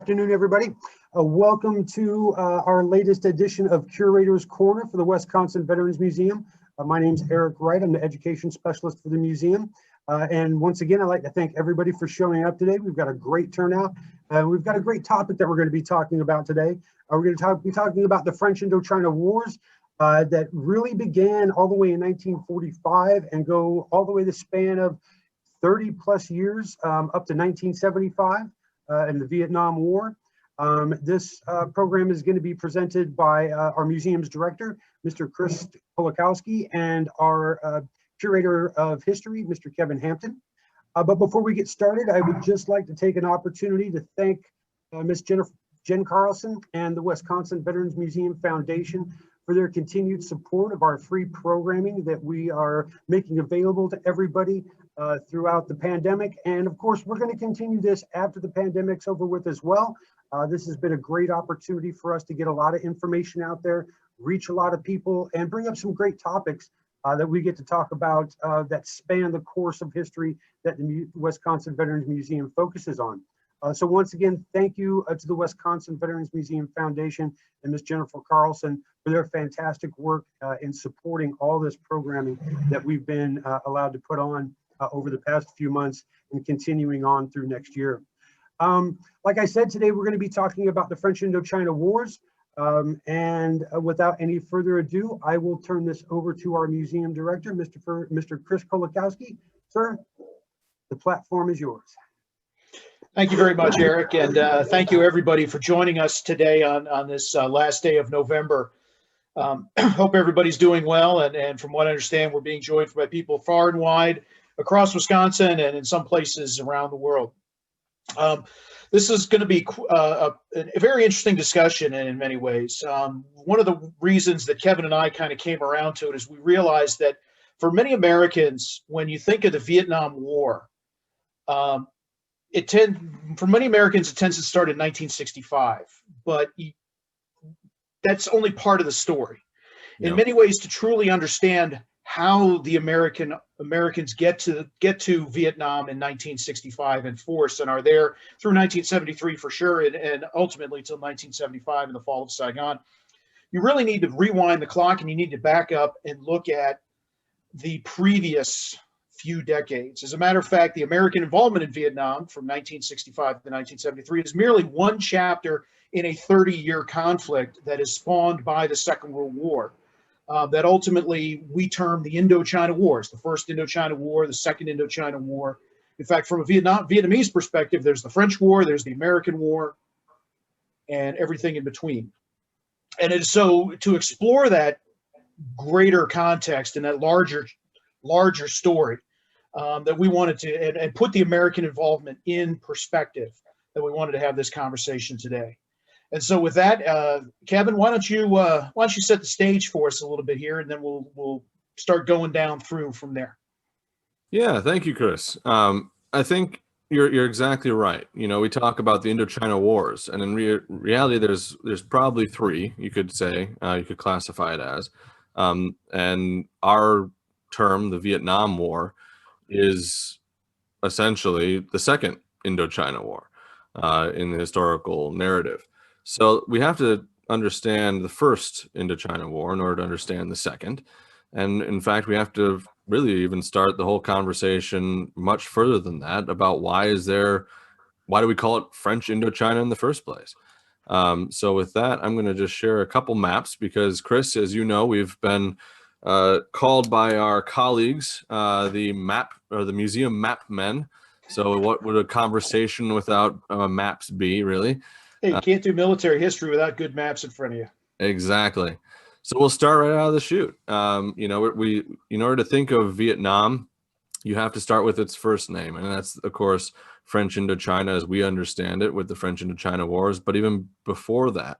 Afternoon, everybody. Welcome to our latest edition of Curator's Corner for the Wisconsin Veterans Museum. My name's Eric Wright. I'm the education specialist for the museum. And once again, I'd like to thank everybody for showing up today. We've got a great turnout. We've got a great topic that we're going to be talking about today. We're going to be talking about the French Indochina Wars that really began all the way in 1945 and go all the way the span of 30 plus years up to 1975 in the Vietnam War. This program is going to be presented by our museum's director, Mr. Chris Kolakowski, and our curator of history, Mr. Kevin Hampton. But before we get started, I would just like to take an opportunity to thank Miss Jen Carlson and the Wisconsin Veterans Museum Foundation for their continued support of our free programming that we are making available to everybody throughout the pandemic. And of course, we're going to continue this after the pandemic's over with as well. This has been a great opportunity for us to get a lot of information out there, reach a lot of people, and bring up some great topics that we get to talk about that span the course of history that the Wisconsin Veterans Museum focuses on. So once again, thank you to the Wisconsin Veterans Museum Foundation and Ms. Jennifer Carlson for their fantastic work in supporting all this programming that we've been allowed to put on over the past few months and continuing on through next year. Like I said, today we're going to be talking about the French Indochina Wars. And without any further ado, I will turn this over to our museum director, Mr. Chris Kolakowski. Sir, the platform is yours. Thank you very much, Eric, and thank you everybody for joining us today on this last day of November. Hope everybody's doing well, and from what I understand, we're being joined by people far and wide across Wisconsin and in some places around the world. This is going to be a very interesting discussion in many ways. One of the reasons that Kevin and I kind of came around to it is we realized that for many Americans, when you think of the Vietnam War, for many Americans, it tends to start in 1965, but that's only part of the story. In many ways, to truly understand how the Americans get to Vietnam in 1965 in force and are there through 1973 for sure, and ultimately till 1975 in the Fall of Saigon, you really need to rewind the clock and you need to back up and look at the previous few decades. As a matter of fact, the American involvement in Vietnam from 1965 to 1973 is merely one chapter in a 30-year conflict that is spawned by the Second World War. That ultimately we term the Indochina Wars, the first Indochina War, the second Indochina War. In fact, from a Vietnamese perspective, there's the French War, there's the American War, and everything in between. And it is so to explore that greater context and that larger story that we wanted to, and put the American involvement in perspective, that we wanted to have this conversation today. And so with that, Kevin, why don't you set the stage for us a little bit here, and then we'll start going down through from there. Yeah, thank you, Chris. I think you're exactly right. You know, we talk about the Indochina Wars, and in reality, there's probably three. You could say you could classify it as, and our term, the Vietnam War, is essentially the second Indochina War in the historical narrative. So we have to understand the first Indochina War in order to understand the second. And in fact, we have to really even start the whole conversation much further than that about why do we call it French Indochina in the first place? So with that, I'm going to just share a couple maps because, Chris, as you know, we've been called by our colleagues the museum map men. So what would a conversation without maps be, really? Hey, you can't do military history without good maps in front of you. Exactly. So we'll start right out of the chute. You know, in order to think of Vietnam, you have to start with its first name, and that's, of course, French Indochina as we understand it with the French Indochina Wars. But even before that,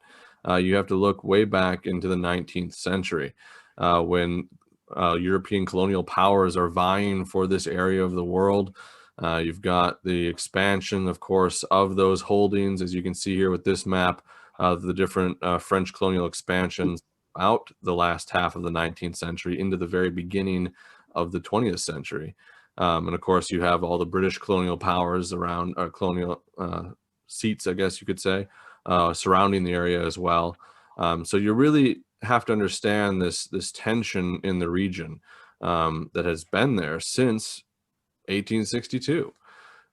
you have to look way back into the 19th century when European colonial powers are vying for this area of the world. You've got the expansion, of course, of those holdings, as you can see here with this map, of the different French colonial expansions out the last half of the 19th century into the very beginning of the 20th century. And of course, you have all the British colonial powers around colonial seats, I guess you could say, surrounding the area as well. So you really have to understand this tension in the region that has been there since 1862.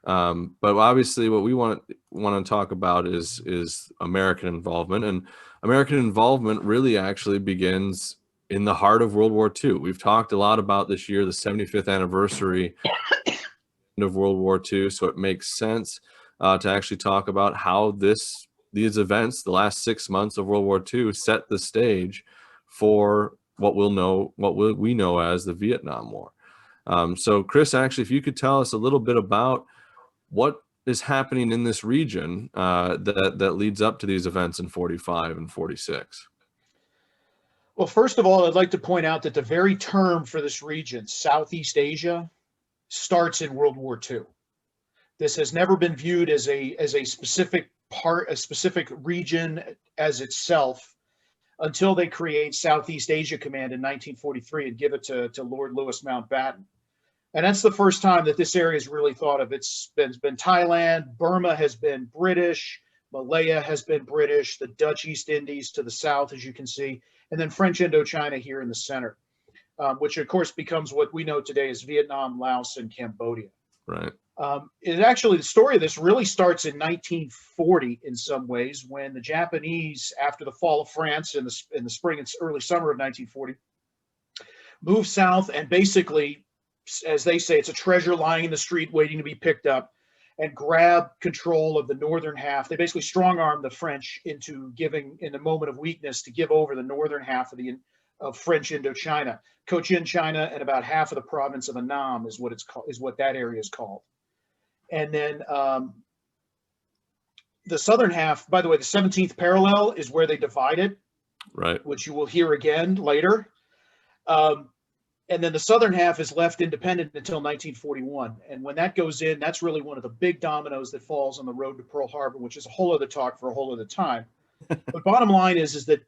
But obviously, what we want to talk about is American involvement, and American involvement really actually begins in the heart of World War II. We've talked a lot about this year, the 75th anniversary of World War II, so it makes sense to actually talk about how these events, the last 6 months of World War II, set the stage for what we know as the Vietnam War. So, Chris, actually, if you could tell us a little bit about what is happening in this region that leads up to these events in 45 and 46. Well, first of all, I'd like to point out that the very term for this region, Southeast Asia, starts in World War II. This has never been viewed as a specific part, a specific region as itself, until they create Southeast Asia Command in 1943 and give it to Lord Louis Mountbatten. And that's the first time that this area is really thought of. It's been Thailand, Burma has been British, Malaya has been British, the Dutch East Indies to the south, as you can see, and then French Indochina here in the center, which of course becomes what we know today as Vietnam, Laos, and Cambodia. Right. The story of this really starts in 1940 in some ways, when the Japanese, after the fall of France in the spring and early summer of 1940, moved south and basically, as they say, it's a treasure lying in the street waiting to be picked up, and grab control of the northern half. They basically strong-armed the French into giving, in a moment of weakness, to give over the northern half of French Indochina. Cochin China and about half of the province of Annam is what that area is called. And then the southern half, by the way, the 17th parallel is where they divide it, right, which you will hear again later. And then the southern half is left independent until 1941. And when that goes in, that's really one of the big dominoes that falls on the road to Pearl Harbor, which is a whole other talk for a whole other time. But bottom line is that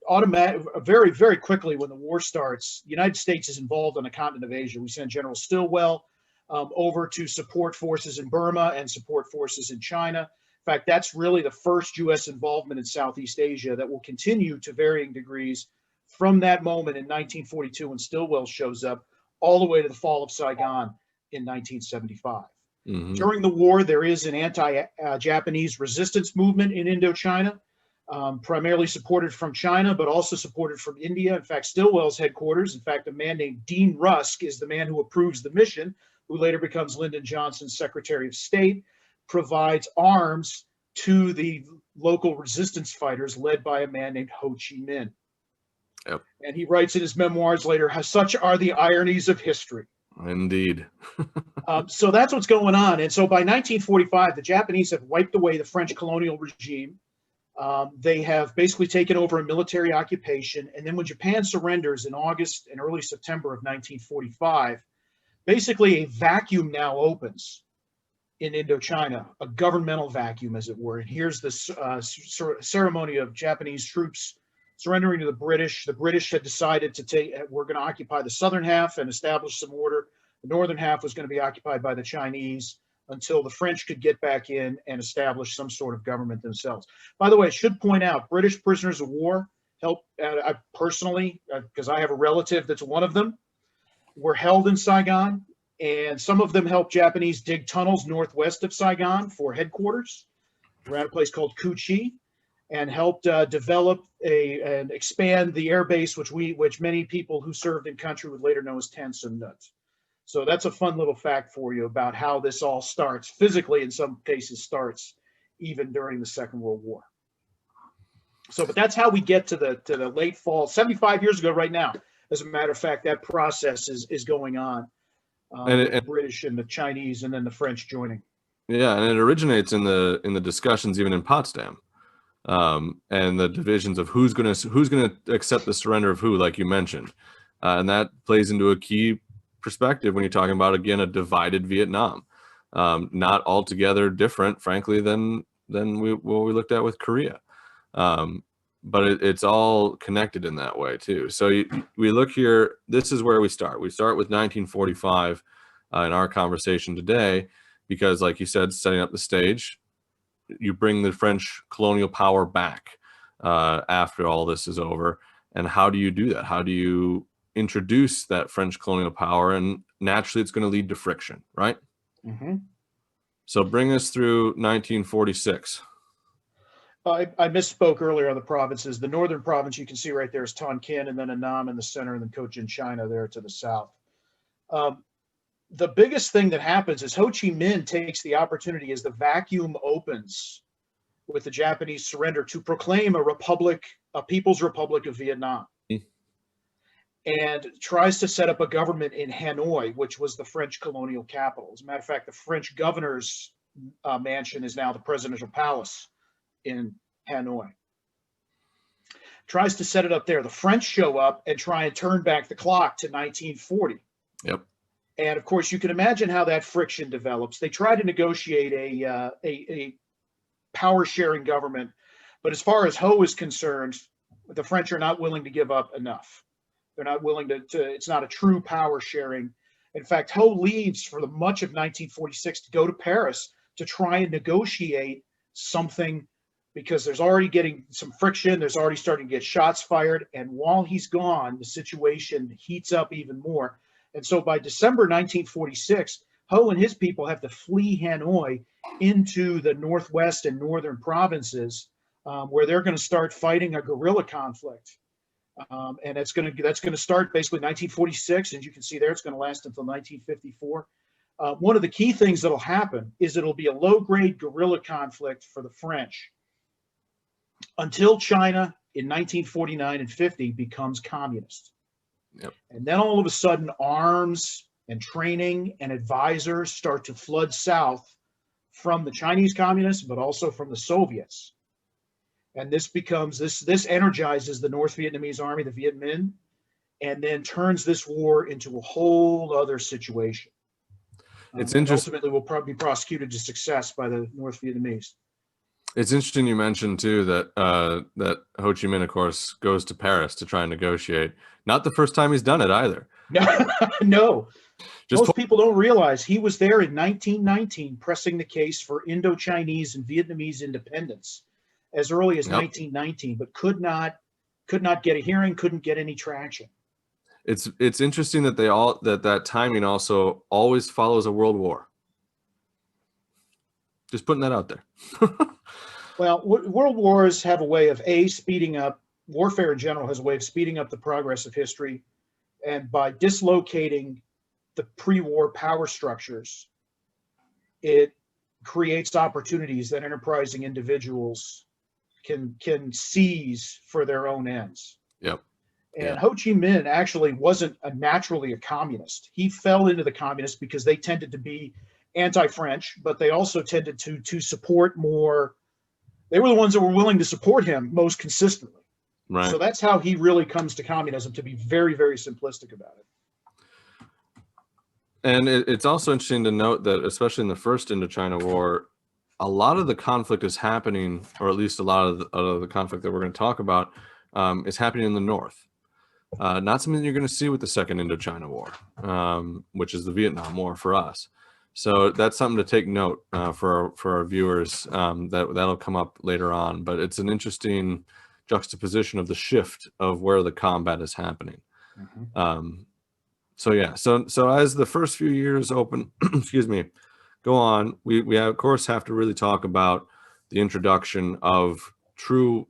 very, very quickly when the war starts, the United States is involved on the continent of Asia. We send General Stilwell over to support forces in Burma and support forces in China. In fact, that's really the first U.S. involvement in Southeast Asia that will continue to varying degrees from that moment in 1942 when Stilwell shows up all the way to the fall of Saigon in 1975. Mm-hmm. During the war, there is an anti-Japanese resistance movement in Indochina, primarily supported from China, but also supported from India. In fact, Stilwell's headquarters, in fact, a man named Dean Rusk is the man who approves the mission, who later becomes Lyndon Johnson's Secretary of State, provides arms to the local resistance fighters led by a man named Ho Chi Minh. Yep. And he writes in his memoirs later, how such are the ironies of history. Indeed. So that's what's going on. And so by 1945, the Japanese have wiped away the French colonial regime. They have basically taken over a military occupation. And then when Japan surrenders in August and early September of 1945, basically a vacuum now opens in Indochina, a governmental vacuum, as it were. And here's this ceremony of Japanese troops surrendering to the British. The British had decided we're going to occupy the southern half and establish some order. The northern half was going to be occupied by the Chinese until the French could get back in and establish some sort of government themselves. By the way, I should point out, British prisoners of war helped, I personally, because I have a relative that's one of them, were held in Saigon, and some of them helped Japanese dig tunnels northwest of Saigon for headquarters around a place called Cu Chi, and helped develop and expand the air base, which many people who served in country would later know as Tan Son Nhut. So that's a fun little fact for you about how this all starts, physically in some cases starts even during the Second World War. So, but that's how we get to the late fall, 75 years ago right now. As a matter of fact, that process is going on. The British and the Chinese and then the French joining. Yeah, and it originates in the discussions even in Potsdam. And the divisions of who's gonna accept the surrender of who, like you mentioned, and that plays into a key perspective when you're talking about, again, a divided Vietnam, not altogether different, frankly, than what we looked at with Korea, but it's all connected in that way too. So we look here. This is where we start. We start with 1945 in our conversation today, because, like you said, setting up the stage. you bring the French colonial power back after all this is over. And how do you do that? How do you introduce that French colonial power? And naturally, it's going to lead to friction, right? Mm-hmm. So bring us through 1946. I misspoke earlier on the provinces. The northern province you can see right there is Tonkin, and then Annam in the center, and then Cochin China there to the south. The biggest thing that happens is Ho Chi Minh takes the opportunity as the vacuum opens with the Japanese surrender to proclaim a republic, a People's Republic of Vietnam, and tries to set up a government in Hanoi, which was the French colonial capital. As a matter of fact, the French governor's mansion is now the presidential palace in Hanoi. Tries to set it up there. The French show up and try and turn back the clock to 1940. Yep. And of course, you can imagine how that friction develops. They try to negotiate a power-sharing government, but as far as Ho is concerned, the French are not willing to give up enough. They're not willing to it's not a true power-sharing. In fact, Ho leaves for the much of 1946 to go to Paris to try and negotiate something, because there's already getting some friction. There's already starting to get shots fired. And while he's gone, the situation heats up even more. And so by December 1946, Ho and his people have to flee Hanoi into the northwest and northern provinces, where they're going to start fighting a guerrilla conflict. And that's going to start basically 1946. And you can see there, it's going to last until 1954. One of the key things that'll happen is it'll be a low-grade guerrilla conflict for the French until China in 1949 and 50 becomes communist. Yep. And then all of a sudden, arms and training and advisors start to flood south from the Chinese communists, but also from the Soviets. And this becomes, this energizes the North Vietnamese army, the Viet Minh, and then turns this war into a whole other situation. It's interesting. Ultimately, will probably be prosecuted to success by the North Vietnamese. It's interesting you mentioned too that that Ho Chi Minh, of course, goes to Paris to try and negotiate. Not the first time he's done it either. No. Most people don't realize he was there in 1919 pressing the case for Indochinese and Vietnamese independence as early as 1919, but could not get a hearing, couldn't get any traction. It's interesting that that timing also always follows a world war. Just putting that out there. Well, world wars have a way of speeding up. Warfare in general has a way of speeding up the progress of history, and by dislocating the pre-war power structures, it creates opportunities that enterprising individuals can seize for their own ends. Yep. And Ho Chi Minh actually wasn't naturally a communist. He fell into the communists because they tended to be anti-French, but they also tended to support more. They were the ones that were willing to support him most consistently. Right. So that's how he really comes to communism, to be very, very simplistic about it. And it's also interesting to note that, especially in the first Indochina War, a lot of the conflict is happening, or at least a lot of the conflict that we're going to talk about is happening in the north. Not something you're going to see with the second Indochina War, which is the Vietnam War for us. So that's something to take note for our viewers. That'll come up later on. But it's an interesting juxtaposition of the shift of where the combat is happening. Mm-hmm. So as the first few years open, excuse me, go on, we of course have to really talk about the introduction of true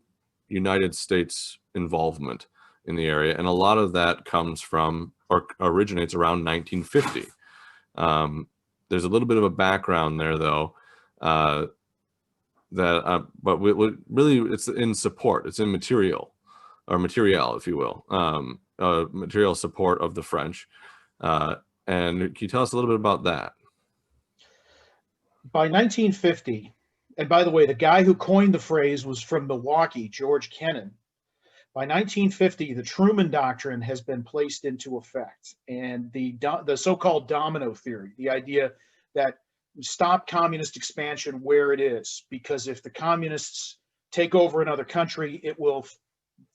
United States involvement in the area, and a lot of that comes from or originates around 1950. There's a little bit of a background there, though, but really it's in support. It's in material, if you will, material support of the French. And can you tell us a little bit about that? By 1950, and by the way, the guy who coined the phrase was from Milwaukee, George Kennan. By 1950, the Truman Doctrine has been placed into effect, and the so-called domino theory, the idea that stop communist expansion where it is, because if the communists take over another country, it will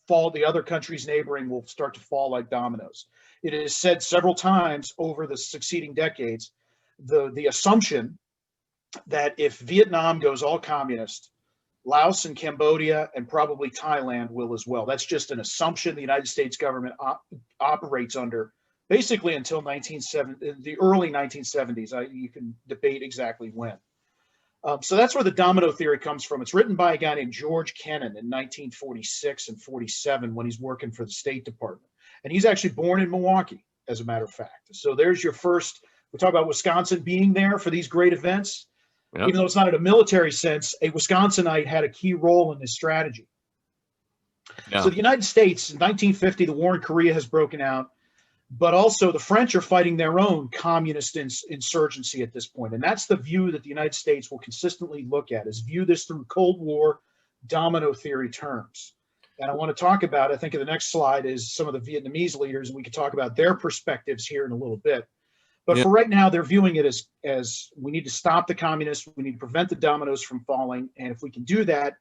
fall, the other countries neighboring will start to fall like dominoes. It is said several times over the succeeding decades, the assumption that if Vietnam goes all communist, Laos and Cambodia and probably Thailand will as well. That's just an assumption the United States government operates under basically until the early 1970s. You can debate exactly when. So that's where the domino theory comes from. It's written by a guy named George Kennan in 1946 and 47 when he's working for the State Department. And he's actually born in Milwaukee, as a matter of fact. So there's your first, we talk about Wisconsin being there for these great events. Yep. Even though it's not in a military sense, a Wisconsinite had a key role in this strategy. Yeah. So the United States, in 1950, the war in Korea has broken out, but also the French are fighting their own communist insurgency at this point. And that's the view that the United States will consistently look at, is view this through Cold War domino theory terms. And I want to talk about, I think in the next slide is some of the Vietnamese leaders, and we could talk about their perspectives here in a little bit. But for right now, they're viewing it as we need to stop the communists, we need to prevent the dominoes from falling, and if we can do that,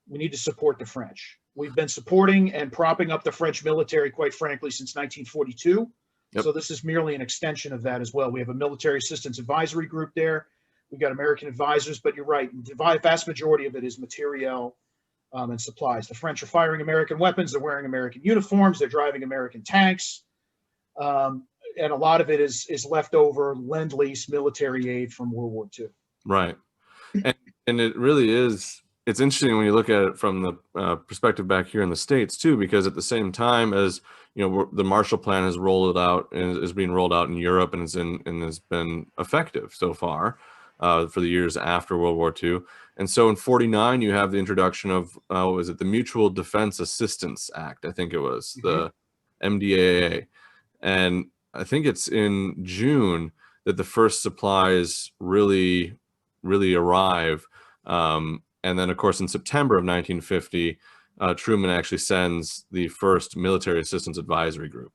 we need to support the French. We've been supporting and propping up the French military, quite frankly, since 1942. Yep. So this is merely an extension of that as well. We have a military assistance advisory group there. We've got American advisors, but you're right, the vast majority of it is materiel and supplies. The French are firing American weapons, they're wearing American uniforms, they're driving American tanks. And a lot of it is leftover Lend-Lease military aid from World War II. Right. And it really is, it's interesting when you look at it from the perspective back here in the States too, because at the same time as, you know, the Marshall Plan has rolled out and is being rolled out in Europe and has been effective so far for the years after World War II. And so in 49, you have the introduction of, what was it, the Mutual Defense Assistance Act, I think it was, the MDAA. And I think it's in June that the first supplies really arrive. And then, of course, in September of 1950, Truman actually sends the first Military Assistance Advisory Group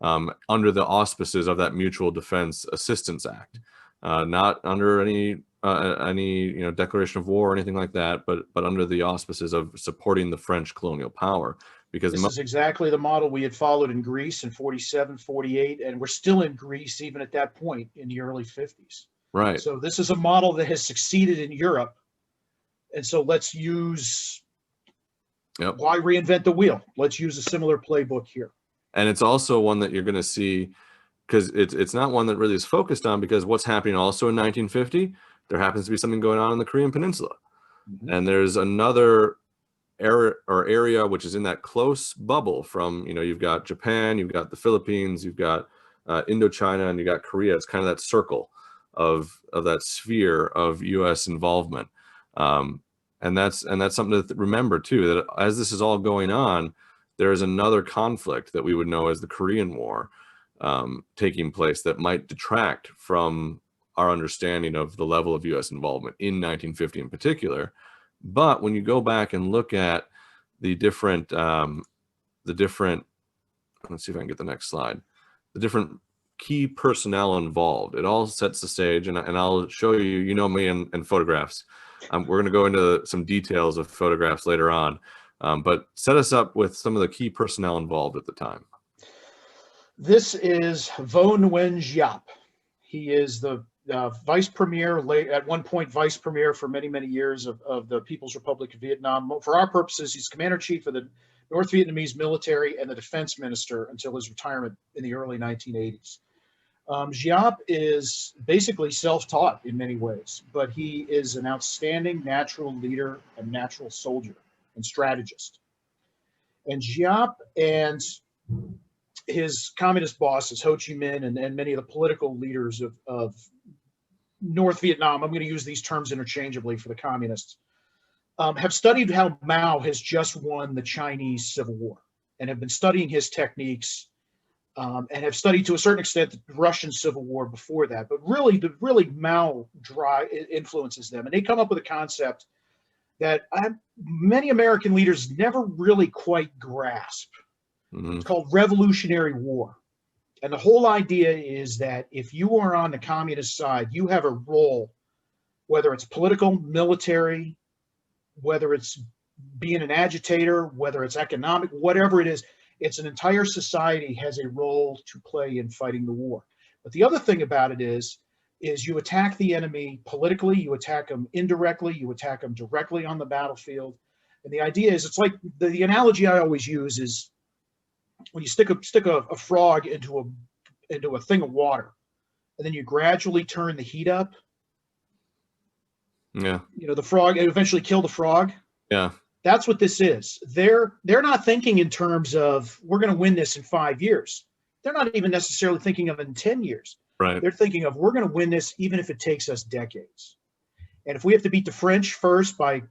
under the auspices of that Mutual Defense Assistance Act, not under any declaration of war or anything like that, but under the auspices of supporting the French colonial power. Because this is exactly the model we had followed in Greece in 47, 48, and we're still in Greece even at that point in the early 50s. Right. So this is a model that has succeeded in Europe. And so let's use, why reinvent the wheel? Let's use a similar playbook here. And it's also one that you're going to see, because it's not one that really is focused on, because what's happening also in 1950, there happens to be something going on in the Korean Peninsula. And there's another area which is in that close bubble from, you know, you've got Japan, you've got the Philippines, you've got Indochina, and you've got Korea. It's kind of that circle of that sphere of U.S. involvement. And that's something to remember too, that as this is all going on, there is another conflict that we would know as the Korean War taking place that might detract from our understanding of the level of U.S. involvement in 1950 in particular. But when you go back and look at the different, let's see if I can get the next slide, the different key personnel involved, it all sets the stage. And I'll show you, you know me and photographs. We're going to go into some details of photographs later on, but set us up with some of the key personnel involved at the time. This is Vo Nguyen Giap. He is the vice premier, at one point vice premier for many, many years of the People's Republic of Vietnam. For our purposes, he's commander-in-chief of the North Vietnamese military and the defense minister until his retirement in the early 1980s. Giap is basically self-taught in many ways, but he is an outstanding natural leader and natural soldier and strategist. And Giap and his communist bosses, Ho Chi Minh and many of the political leaders of North Vietnam, I'm going to use these terms interchangeably for the communists, have studied how Mao has just won the Chinese Civil War and have been studying his techniques and have studied to a certain extent the Russian Civil War before that. But really Mao influences them. And they come up with a concept that many American leaders never really quite grasp. It's called Revolutionary War. And the whole idea is that if you are on the communist side, you have a role, whether it's political, military, whether it's being an agitator, whether it's economic, whatever it is, it's an entire society has a role to play in fighting the war. But the other thing about it is is you attack the enemy politically, you attack them indirectly, you attack them directly on the battlefield. And the idea is, it's like the analogy I always use is when you stick a frog into a thing of water, and then you gradually turn the heat up. Yeah. You know, the frog, and eventually kill the frog. Yeah. That's what this is. They're not thinking in terms of, we're going to win this in 5 years. They're not even necessarily thinking of it in 10 years. Right. They're thinking of, we're going to win this even if it takes us decades. And if we have to beat the French first by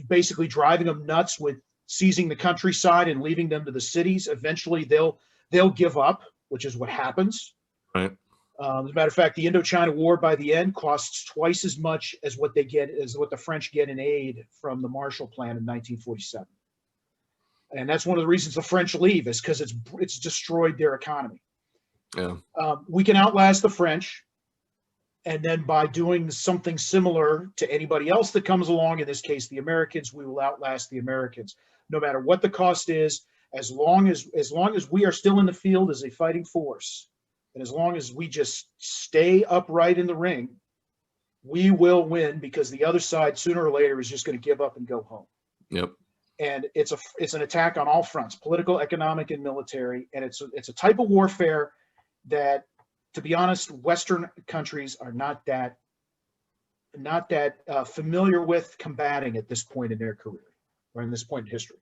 basically driving them nuts with seizing the countryside and leaving them to the cities, eventually they'll give up, which is what happens. Right. As a matter of fact, the Indochina War by the end costs twice as much as what the French get in aid from the Marshall Plan in 1947. And that's one of the reasons the French leave, is because it's destroyed their economy. Yeah. We can outlast the French, and then by doing something similar to anybody else that comes along, in this case the Americans, we will outlast the Americans, no matter what the cost is. As long as we are still in the field as a fighting force, and as long as we just stay upright in the ring, we will win, because the other side sooner or later is just going to give up and go home. Yep. And it's an attack on all fronts, political, economic, and military. And it's a type of warfare that, to be honest, Western countries are not that familiar with combating at this point in their career, or in this point in history.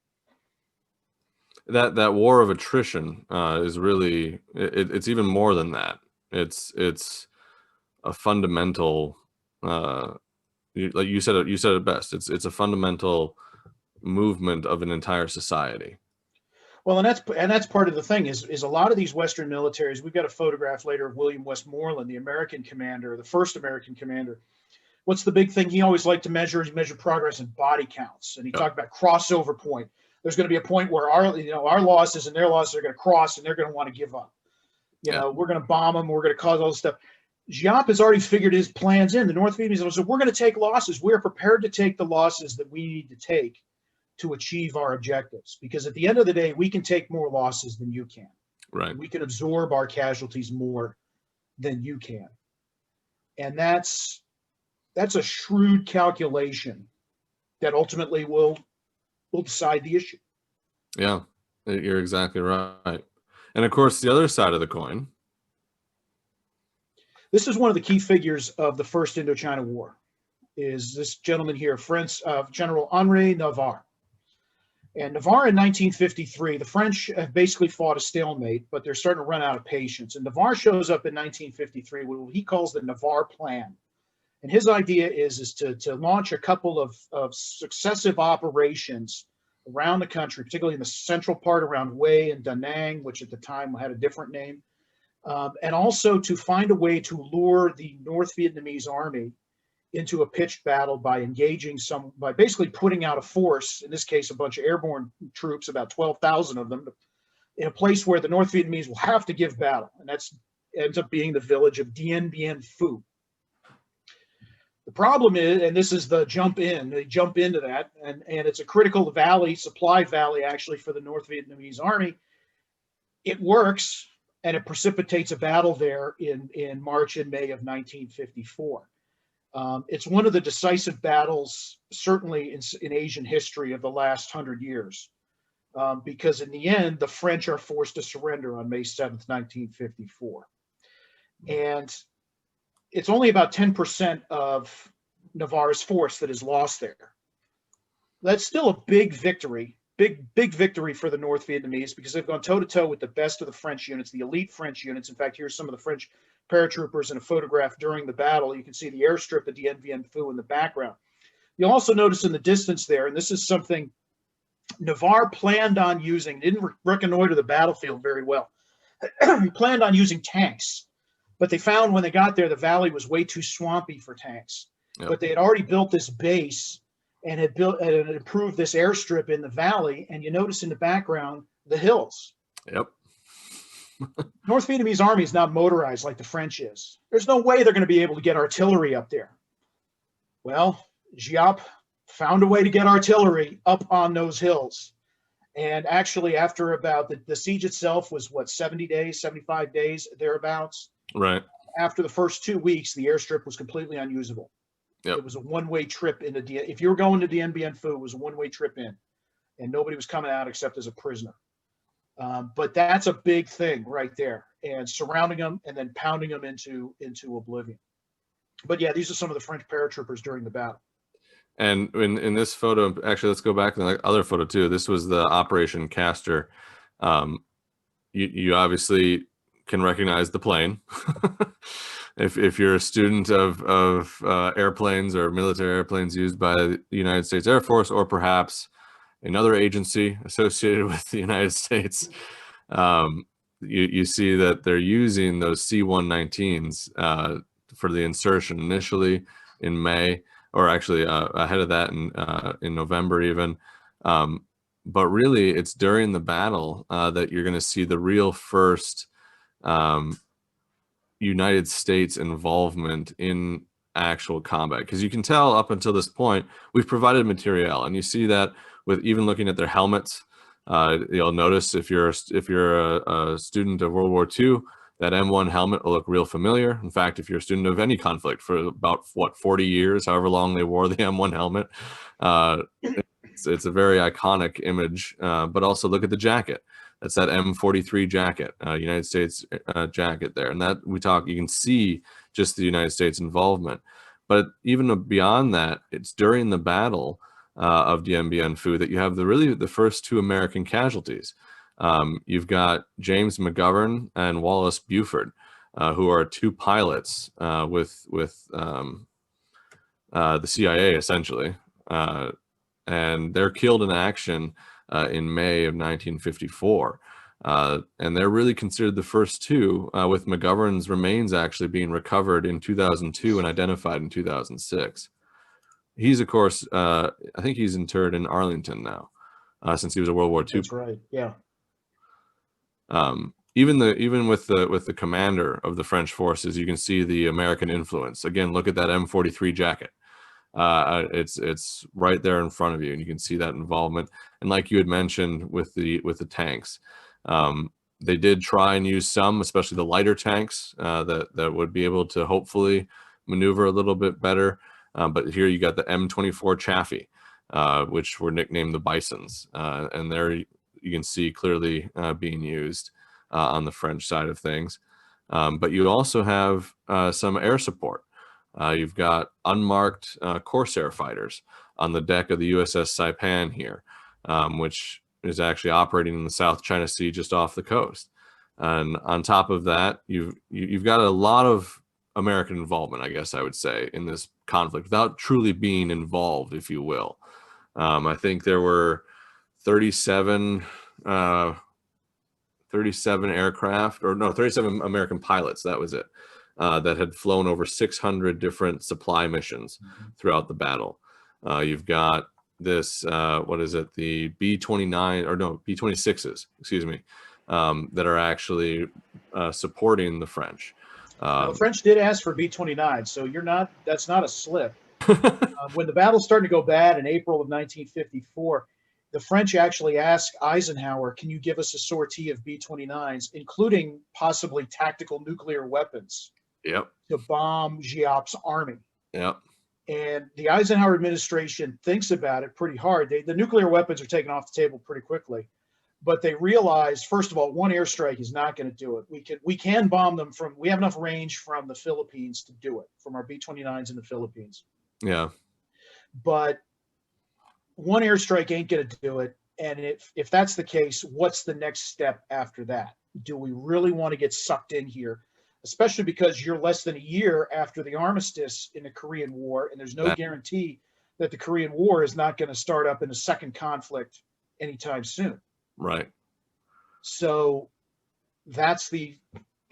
That war of attrition is really, it's even more than that. It's a fundamental, like you said it best. It's a fundamental movement of an entire society. Well, and that's part of the thing is a lot of these Western militaries. We've got a photograph later of William Westmoreland, the American commander, the first American commander. What's the big thing he always liked to measure? He measured progress in body counts, and he talked about crossover point. There's going to be a point where our losses and their losses are going to cross, and they're going to want to give up. You know, we're going to bomb them. We're going to cause all this stuff. Giap has already figured his plans in. The North Vietnamese said, we're going to take losses. We're prepared to take the losses that we need to take to achieve our objectives. Because at the end of the day, we can take more losses than you can. Right. We can absorb our casualties more than you can. And that's a shrewd calculation that ultimately will decide the issue. Yeah, you're exactly right. And of course, the other side of the coin. This is one of the key figures of the First Indochina War, is this gentleman here, French General Henri Navarre. And Navarre in 1953, the French have basically fought a stalemate, but they're starting to run out of patience. And Navarre shows up in 1953 with what he calls the Navarre Plan. And his idea is to launch a couple of successive operations around the country, particularly in the central part around Hue and Da Nang, which at the time had a different name, and also to find a way to lure the North Vietnamese army into a pitched battle by basically putting out a force, in this case a bunch of airborne troops, about 12,000 of them, in a place where the North Vietnamese will have to give battle. And that ends up being the village of Dien Bien Phu. The problem is, and this is the they jump into that, and it's a critical supply valley actually for the North Vietnamese army. It works, and it precipitates a battle there in March and May of 1954. It's one of the decisive battles, certainly in Asian history, of the last 100 years, because in the end, the French are forced to surrender on May 7th, 1954. And it's only about 10% of Navarre's force that is lost there. That's still a big victory, big victory for the North Vietnamese, because they've gone toe-to-toe with the best of the French units, the elite French units. In fact, here's some of the French paratroopers in a photograph during the battle. You can see the airstrip at Dien Bien Phu in the background. You'll also notice in the distance there, and this is something Navarre planned on using, didn't reconnoiter the battlefield very well. He planned on using tanks. But they found when they got there, the valley was way too swampy for tanks. Yep. But they had already built this base and had improved this airstrip in the valley. And you notice in the background, the hills. Yep. North Vietnamese army is not motorized like the French is. There's no way they're going to be able to get artillery up there. Well, Giap found a way to get artillery up on those hills. And actually, after about the siege itself was, 70 days, 75 days, thereabouts. Right. after the first 2 weeks, the airstrip was completely unusable. Yep. It was a one-way trip into if you were going to Dien Bien Phu, it was a one-way trip in, and nobody was coming out except as a prisoner. But that's a big thing right there, and surrounding them and then pounding them into oblivion. But yeah, these are some of the French paratroopers during the battle. And in this photo, actually, let's go back to the other photo too. This was the Operation Castor. You obviously can recognize the plane. If you're a student of airplanes or military airplanes used by the United States Air Force, or perhaps another agency associated with the United States, you see that they're using those C-119s for the insertion initially in May, or actually ahead of that in November even. But really, it's during the battle that you're going to see the real first United States involvement in actual combat, because you can tell up until this point we've provided material, and you see that with even looking at their helmets. You'll notice if you're a student of World War II, that M1 helmet will look real familiar. In fact, if you're a student of any conflict for about 40 years, however long they wore the M1 helmet, it's a very iconic image. But also look at the jacket. That's that M43 jacket, United States jacket there. And that you can see just the United States involvement. But even beyond that, it's during the battle of Dien Bien Phu that you have the first two American casualties. You've got James McGovern and Wallace Buford, who are two pilots with the CIA essentially, and they're killed in action in May of 1954, and they're really considered the first two, with McGovern's remains actually being recovered in 2002 and identified in 2006. He's, of course, I think he's interred in Arlington now, since he was a World War II. That's right. Yeah. Even with the commander of the French forces, you can see the American influence. Again, look at that M43 jacket. It's right there in front of you, and you can see that involvement. And like you had mentioned with the tanks, they did try and use some, especially the lighter tanks, that would be able to hopefully maneuver a little bit better. But here you got the M24 Chaffee, which were nicknamed the Bisons, and there you can see clearly being used on the French side of things. But you also have some air support. You've got unmarked Corsair fighters on the deck of the USS Saipan here, which is actually operating in the South China Sea just off the coast. And on top of that, you've got a lot of American involvement, I guess I would say, in this conflict without truly being involved, if you will. I think there were 37 aircraft, or no, 37 American pilots, that was it, that had flown over 600 different supply missions throughout the battle. You've got this, what is it, the B-29, or no, B-26s, excuse me, that are actually supporting the French. The French did ask for B-29, so that's not a slip. When the battle started to go bad in April of 1954, the French actually asked Eisenhower, can you give us a sortie of B-29s, including possibly tactical nuclear weapons, Yep. to bomb Giap's army? Yep. And the Eisenhower administration thinks about it pretty hard. The nuclear weapons are taken off the table pretty quickly. But they realized, first of all, one airstrike is not going to do it. We can bomb them we have enough range from the Philippines to do it, from our B-29s in the Philippines. Yeah. But one airstrike ain't going to do it. And if that's the case, what's the next step after that? Do we really want to get sucked in here? Especially because you're less than a year after the armistice in the Korean War, and there's no guarantee that the Korean War is not going to start up in a second conflict anytime soon. Right. So that's the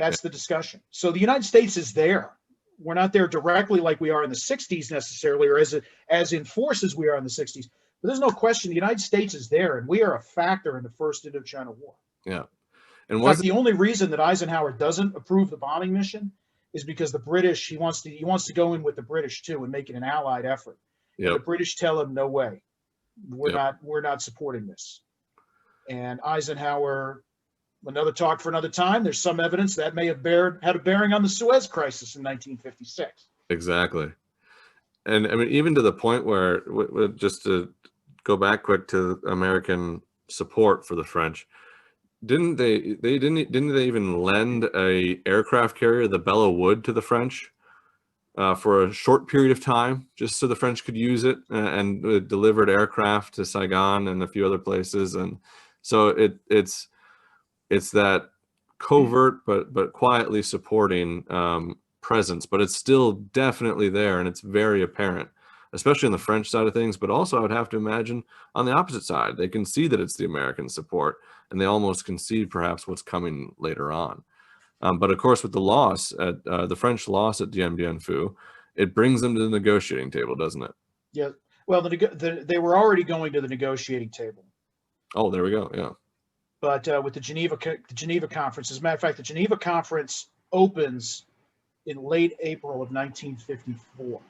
discussion. So the United States is there. We're not there directly like we are in the 60s necessarily, or as in force as we are in the 60s. But there's no question the United States is there, and we are a factor in the First Indochina War. Yeah. And in fact, the only reason that Eisenhower doesn't approve the bombing mission is because the British, he wants to go in with the British too and make it an allied effort. Yep. The British tell him, no way, we're not supporting this. And Eisenhower Another talk for another time. There's some evidence that may have had a bearing on the Suez Crisis in 1956. Exactly. And I mean, even to the point where, just to go back quick to American support for the French, didn't they even lend a aircraft carrier, the Bella Wood, to the French for a short period of time, just so the French could use it, and delivered aircraft to Saigon and a few other places. And so it's that covert but quietly supporting presence, but it's still definitely there, and it's very apparent, especially on the French side of things. But also, I would have to imagine on the opposite side, they can see that it's the American support, and they almost can see perhaps what's coming later on. But of course, with the loss at the French loss at Dien Bien Phu, it brings them to the negotiating table, doesn't it? Yeah. Well, they were already going to the negotiating table. Oh, there we go. Yeah. But with the Geneva Conference, as a matter of fact, the Geneva Conference opens in late April of 1954,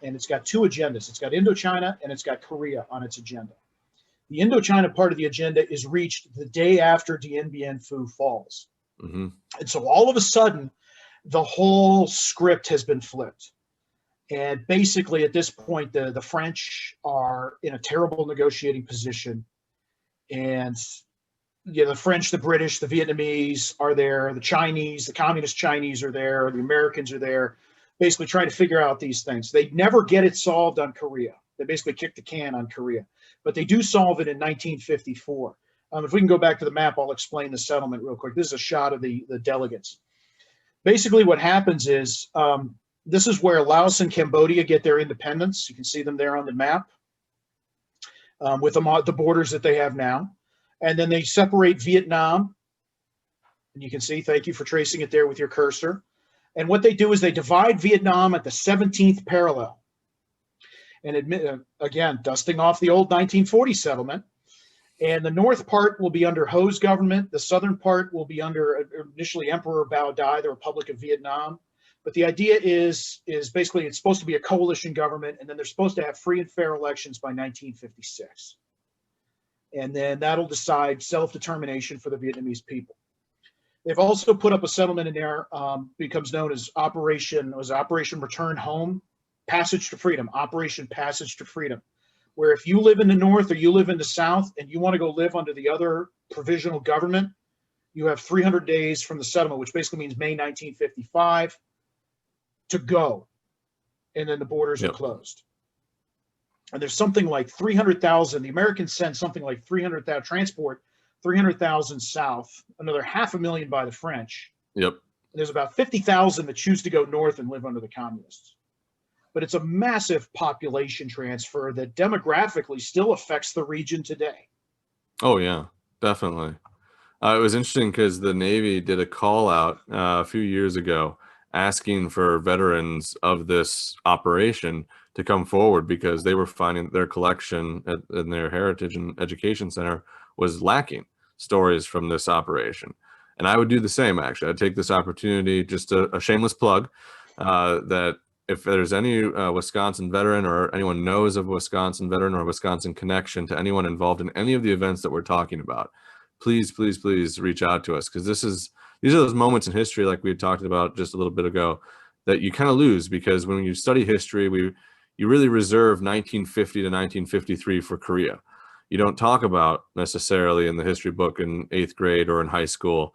and it's got two agendas. It's got Indochina and it's got Korea on its agenda. The Indochina part of the agenda is reached the day after Dien Bien Phu falls. Mm-hmm. And so all of a sudden, the whole script has been flipped. And basically, at this point, the French are in a terrible negotiating position. And the French, the British, the Vietnamese are there. The Chinese, the communist Chinese are there. The Americans are there, basically trying to figure out these things. They never get it solved on Korea. They basically kick the can on Korea. But they do solve it in 1954. If we can go back to the map, I'll explain the settlement real quick. This is a shot of the delegates. Basically, what happens is this is where Laos and Cambodia get their independence. You can see them there on the map with the borders that they have now. And then they separate Vietnam. And you can see, thank you for tracing it there with your cursor. And what they do is they divide Vietnam at the 17th parallel. And again, dusting off the old 1940 settlement. And the north part will be under Ho's government. The southern part will be under initially Emperor Bao Dai, the Republic of Vietnam. But the idea is basically it's supposed to be a coalition government, and then they're supposed to have free and fair elections by 1956. And then that'll decide self-determination for the Vietnamese people. They've also put up a settlement in there, becomes known as Operation Return Home, Passage to Freedom, Operation Passage to Freedom, where if you live in the north or you live in the south and you want to go live under the other provisional government, you have 300 days from the settlement, which basically means May 1955, to go. And then the borders are closed. And there's something like 300,000. The Americans send something like 300,000 transport, 300,000 south, another 500,000 by the French. Yep. And there's about 50,000 that choose to go north and live under the communists. But it's a massive population transfer that demographically still affects the region today. Oh, yeah, definitely. It was interesting because the Navy did a call out a few years ago asking for veterans of this operation to come forward because they were finding their collection in their Heritage and Education Center was lacking stories from this operation. And I would do the same, actually. I'd take this opportunity, just a shameless plug, that if there's any Wisconsin veteran or anyone knows of a Wisconsin veteran or a Wisconsin connection to anyone involved in any of the events that we're talking about, please, please, please reach out to us, because these are those moments in history, like we had talked about just a little bit ago, that you kind of lose, because when you study history, you really reserve 1950 to 1953 for Korea. You don't talk about necessarily in the history book in 8th grade or in high school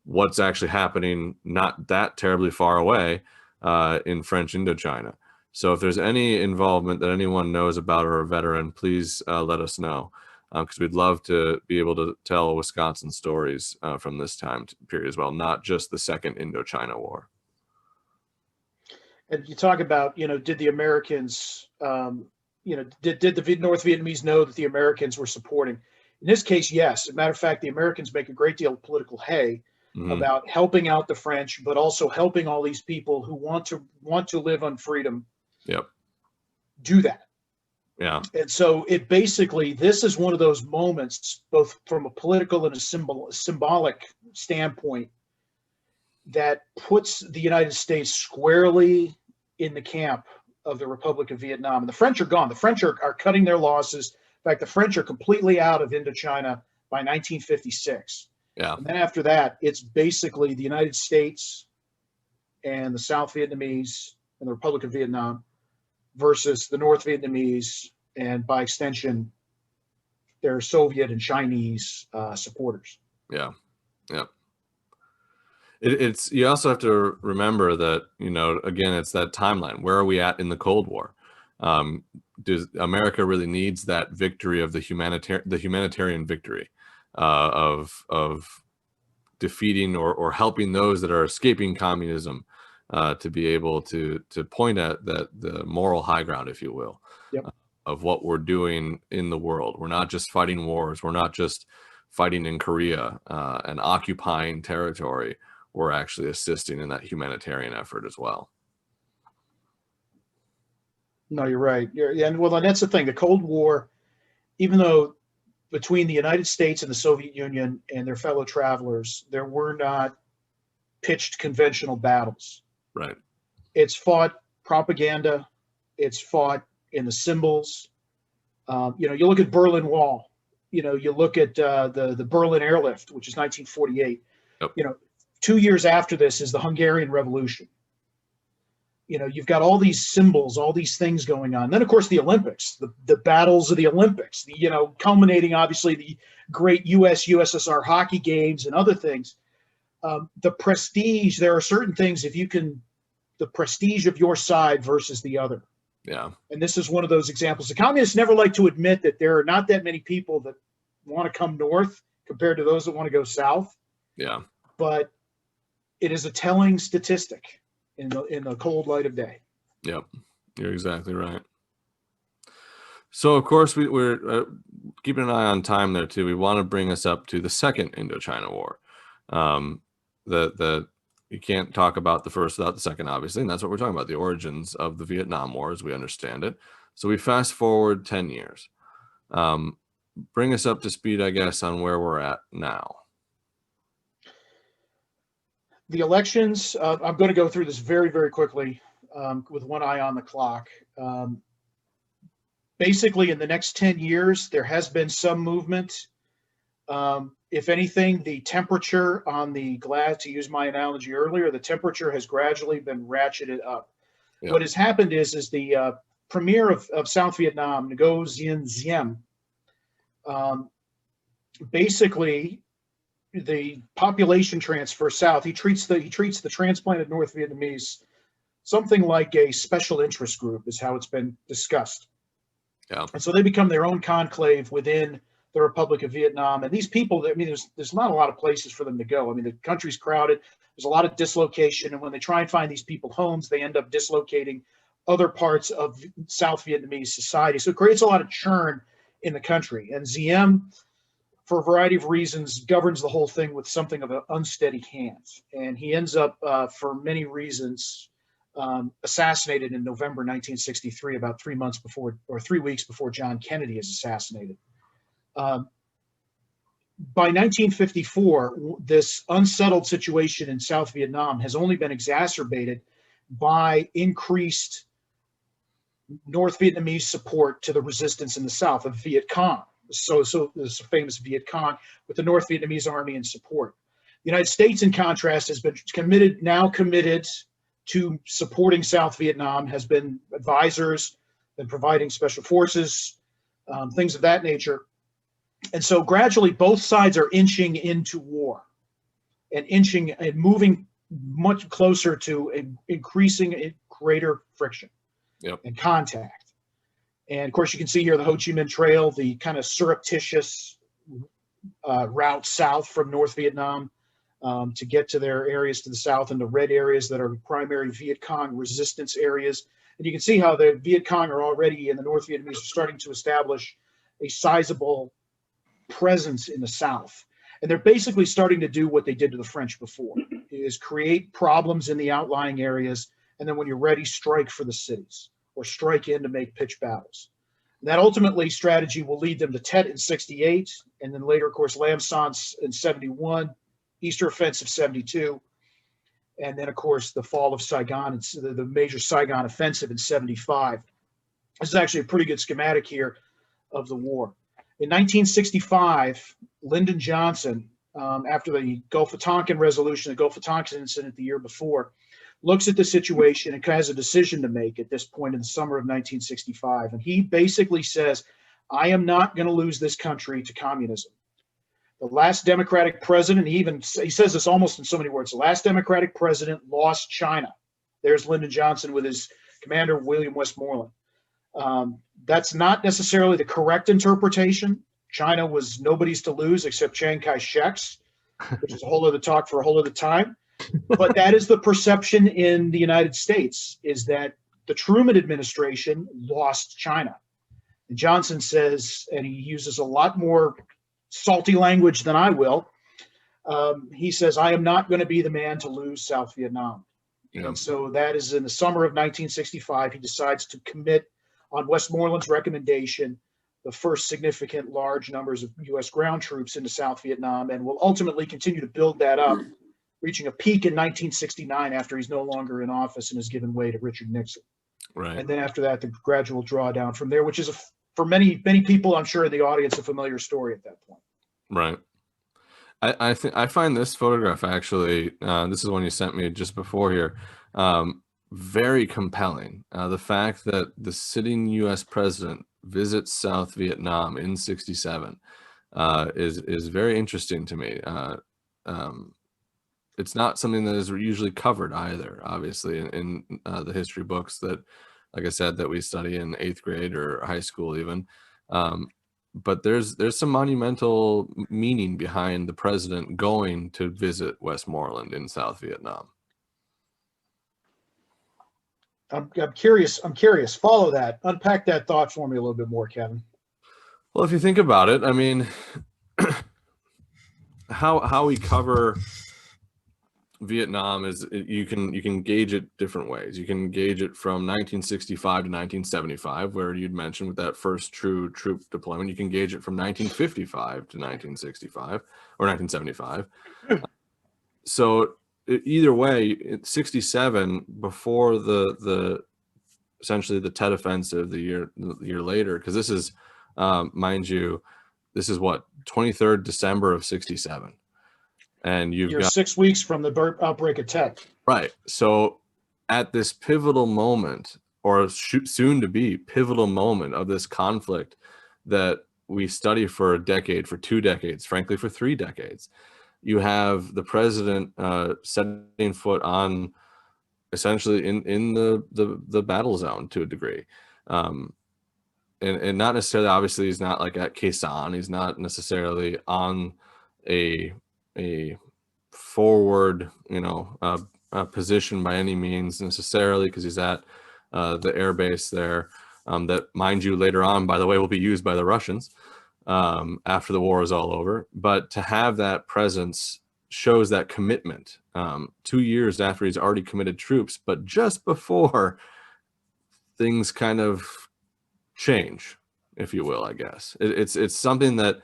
what's actually happening not that terribly far away in French Indochina. So if there's any involvement that anyone knows about or a veteran, please let us know, because we'd love to be able to tell Wisconsin stories from this time period as well, not just the Second Indochina War. And you talk about, did the Americans, did the North Vietnamese know that the Americans were supporting? In this case, yes. As a matter of fact, the Americans make a great deal of political hay about helping out the French, but also helping all these people who want to live on freedom. Yep. Do that. Yeah. And so this is one of those moments, both from a political and a symbolic standpoint, that puts the United States squarely in the camp of the Republic of Vietnam. And the French are gone. The French are cutting their losses. In fact, the French are completely out of Indochina by 1956. Yeah. And then after that, it's basically the United States and the South Vietnamese and the Republic of Vietnam versus the North Vietnamese and, by extension, their Soviet and Chinese supporters. Yeah. Yeah. It's, you also have to remember that, again, it's that timeline. Where are we at in the Cold War? Does America really needs that victory of the humanitarian victory of defeating or helping those that are escaping communism to be able to point at the moral high ground, if you will, Yep. Of what we're doing in the world. We're not just fighting wars. We're not just fighting in Korea and occupying territory. We're actually assisting in that humanitarian effort as well. No, you're right. And that's the thing. The Cold War, even though between the United States and the Soviet Union and their fellow travelers, there were not pitched conventional battles. Right. It's fought propaganda. It's fought in the symbols. You look at Berlin Wall. You look at the Berlin Airlift, which is 1948. Yep. 2 years after this is the Hungarian Revolution. You've got all these symbols, all these things going on. Then, of course, the Olympics, the battles of the Olympics, culminating, obviously, the great USSR hockey games and other things. The prestige, there are certain things, the prestige of your side versus the other. Yeah. And this is one of those examples. The communists never like to admit that there are not that many people that want to come north compared to those that want to go south. Yeah. But it is a telling statistic in the cold light of day. Yep, you're exactly right. So, of course, we're keeping an eye on time there, too. We want to bring us up to the Second Indochina War. That you can't talk about the first without the second, obviously, and that's what we're talking about, the origins of the Vietnam War as we understand it. So we fast forward 10 years. Bring us up to speed, I guess, on where we're at now. The elections, I'm going to go through this very, very quickly with one eye on the clock. Basically, in the next 10 years, there has been some movement. If anything, the temperature on the glass, to use my analogy earlier, the temperature has gradually been ratcheted up. Yeah. What has happened is the premier of South Vietnam, Ngo Dinh Diem, basically, the population transfer south, he treats the transplanted North Vietnamese something like a special interest group, is how it's been discussed. Yeah. And so they become their own conclave within the Republic of Vietnam. And these people, there's not a lot of places for them to go. The country's crowded. There's a lot of dislocation. And when they try and find these people homes, they end up dislocating other parts of South Vietnamese society. So it creates a lot of churn in the country. And Diem, for a variety of reasons, governs the whole thing with something of an unsteady hand. And he ends up, for many reasons, assassinated in November 1963, about 3 weeks before John Kennedy is assassinated. By 1954, this unsettled situation in South Vietnam has only been exacerbated by increased North Vietnamese support to the resistance in the South of Viet Cong. So this famous Viet Cong with the North Vietnamese army in support. The United States, in contrast, has been committed to supporting South Vietnam, has been advisors, been providing special forces, things of that nature. And so gradually both sides are inching into war and moving much closer to increasing greater friction. Yep. And contact. And of course, you can see here the Ho Chi Minh Trail, the kind of surreptitious route south from North Vietnam to get to their areas to the south, and the red areas that are primary Viet Cong resistance areas. And you can see how the Viet Cong are already, and the North Vietnamese are starting to establish a sizable presence in the south. And they're basically starting to do what they did to the French before, is create problems in the outlying areas, and then when you're ready, strike for the cities, or strike in to make pitch battles. And that ultimately strategy will lead them to Tet in 68, and then later, of course, Lam Son in 71, Easter Offensive 72, and then, of course, the fall of Saigon, and the major Saigon offensive in 75. This is actually a pretty good schematic here of the war. In 1965, Lyndon Johnson after the Gulf of Tonkin resolution, the Gulf of Tonkin incident the year before, looks at the situation and has a decision to make at this point in the summer of 1965. And he basically says, I am not going to lose this country to communism. The last Democratic president, he says this almost in so many words, the last Democratic president lost China. There's Lyndon Johnson with his commander, William Westmoreland. That's not necessarily the correct interpretation. China was nobody's to lose except Chiang Kai-shek's, which is a whole other talk for a whole other time. But that is the perception in the United States, is that the Truman administration lost China. And Johnson says, and he uses a lot more salty language than I will, he says, I am not going to be the man to lose South Vietnam. Yeah. And so that is in the summer of 1965, he decides to commit on Westmoreland's recommendation the first significant large numbers of U.S. ground troops into South Vietnam, and will ultimately continue to build that up, reaching a peak in 1969 after he's no longer in office and has given way to Richard Nixon. Right. And then after that, the gradual drawdown from there, which is, for many people, I'm sure in the audience, a familiar story at that point. Right. I think I find this photograph actually, this is one you sent me just before here, very compelling. The fact that the sitting U.S. president visits South Vietnam in '67 is very interesting to me. It's not something that is usually covered either, obviously, in the history books that, like I said, that we study in 8th grade or high school even. But there's some monumental meaning behind the president going to visit Westmoreland in South Vietnam. I'm curious. Follow that. Unpack that thought for me a little bit more, Kevin. Well, if you think about it, I mean, how we cover Vietnam is you can gauge it different ways. You can gauge it from 1965 to 1975, where you'd mentioned with that first true troop deployment. You can gauge it from 1955 to 1965 or 1975. So either way, 67, before the essentially the Tet Offensive the year later, because this is mind you, this is what, 23rd December of '67. And you're 6 weeks from the outbreak of Tet. Right. So at this pivotal moment, or soon to be pivotal moment of this conflict that we study for a decade, for 2 decades, frankly, for 3 decades, you have the president setting foot on essentially in the battle zone to a degree. And not necessarily, obviously, he's not like at Khe Sanh. He's not necessarily on a forward, position by any means necessarily, because he's at the air base there, that, mind you, later on, by the way, will be used by the Russians after the war is all over. But to have that presence shows that commitment 2 years after he's already committed troops, but just before things kind of change, if you will, I guess. It's something that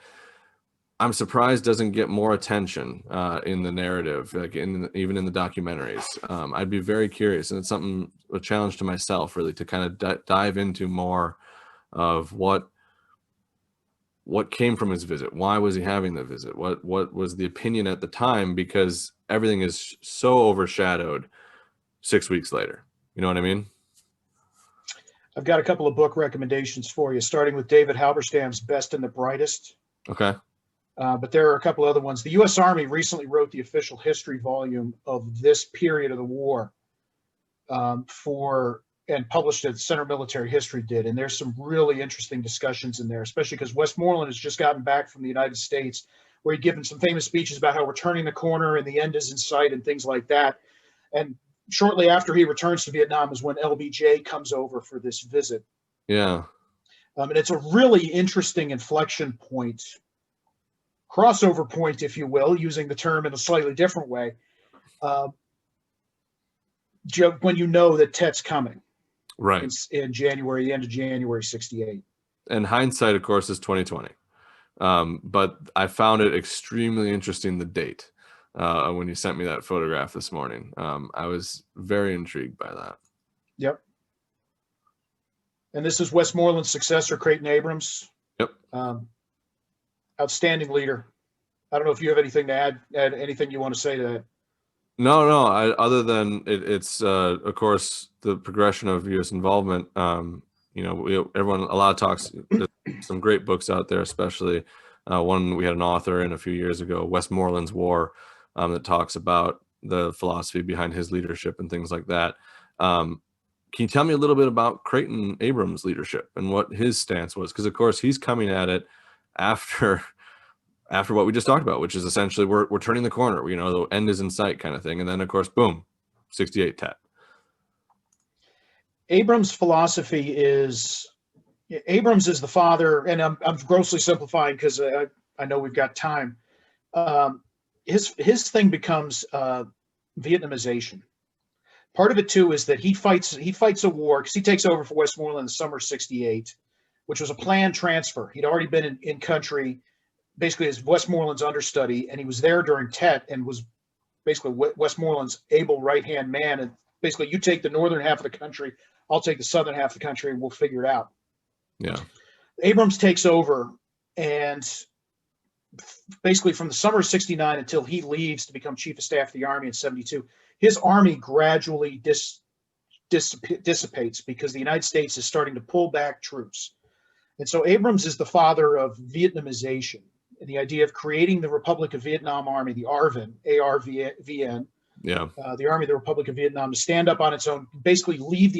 I'm surprised doesn't get more attention in the narrative, like even in the documentaries. I'd be very curious, and it's a challenge to myself, really, to kind of dive into more of what came from his visit. Why was he having the visit? What was the opinion at the time? Because everything is so overshadowed 6 weeks later. You know what I mean? I've got a couple of book recommendations for you, starting with David Halberstam's Best and the Brightest. Okay. But there are a couple other ones. The U.S. Army recently wrote the official history volume of this period of the war and published it. Center Military History did. And there's some really interesting discussions in there, especially because Westmoreland has just gotten back from the United States, where he'd given some famous speeches about how we're turning the corner and the end is in sight and things like that. And shortly after he returns to Vietnam is when LBJ comes over for this visit. Yeah. And it's a really interesting inflection point, crossover point, if you will, using the term in a slightly different way, when you know that Tet's coming. Right. In January, the end of January '68. And hindsight, of course, is 2020. But I found it extremely interesting, the date, when you sent me that photograph this morning. I was very intrigued by that. Yep. And this is Westmoreland's successor, Creighton Abrams. Yep. Outstanding leader. I don't know if you have anything to add anything you want to say to that. No, no. Other than it's of course the progression of U.S. involvement. You know, everyone a lot of talks. There's some great books out there, especially one we had an author in a few years ago, Westmoreland's War, that talks about the philosophy behind his leadership and things like that. Can you tell me a little bit about Creighton Abrams' leadership and what his stance was? Because of course he's coming at it after what we just talked about, which is essentially we're turning the corner. You know, the end is in sight, kind of thing. And then of course, boom, 68 Tet. Abrams' philosophy is Abrams is the father, and I'm grossly simplifying because I know we've got time. His thing becomes Vietnamization. Part of it too is that he fights a war because he takes over for Westmoreland in the summer of '68, which was a planned transfer. He'd already been in country, basically as Westmoreland's understudy, and he was there during Tet and was basically Westmoreland's able right-hand man. And basically, you take the northern half of the country, I'll take the southern half of the country, and we'll figure it out. Yeah. Abrams takes over, and basically from the summer of '69 until he leaves to become chief of staff of the Army in '72, his army gradually dissipates because the United States is starting to pull back troops. And so Abrams is the father of Vietnamization and the idea of creating the Republic of Vietnam Army, the ARVN, ARVN, Yeah. the Army of the Republic of Vietnam, to stand up on its own, basically leave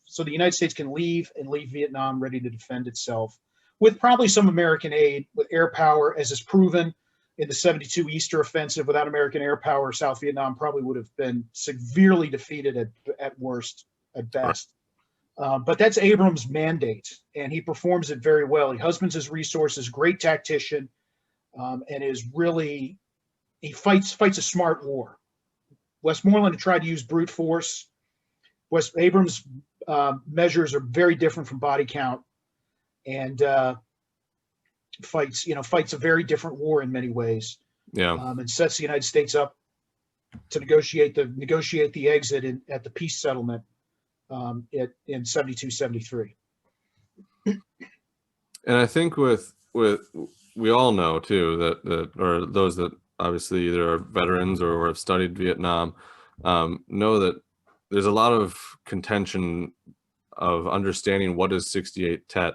so the United States can leave Vietnam ready to defend itself, with probably some American aid, with air power, as is proven in the '72 Easter Offensive. Without American air power, South Vietnam probably would have been severely defeated at worst, at best. But that's Abrams' mandate, and he performs it very well. He husbands his resources, great tactician, and he fights a smart war. Westmoreland had tried to use brute force. Abrams' measures are very different from body count, and fights a very different war in many ways. Yeah. And sets the United States up to negotiate the exit at the peace settlement in '72-'73. And I think with we all know too that or those that obviously either are veterans or have studied Vietnam know that there's a lot of contention of understanding what does 68 Tet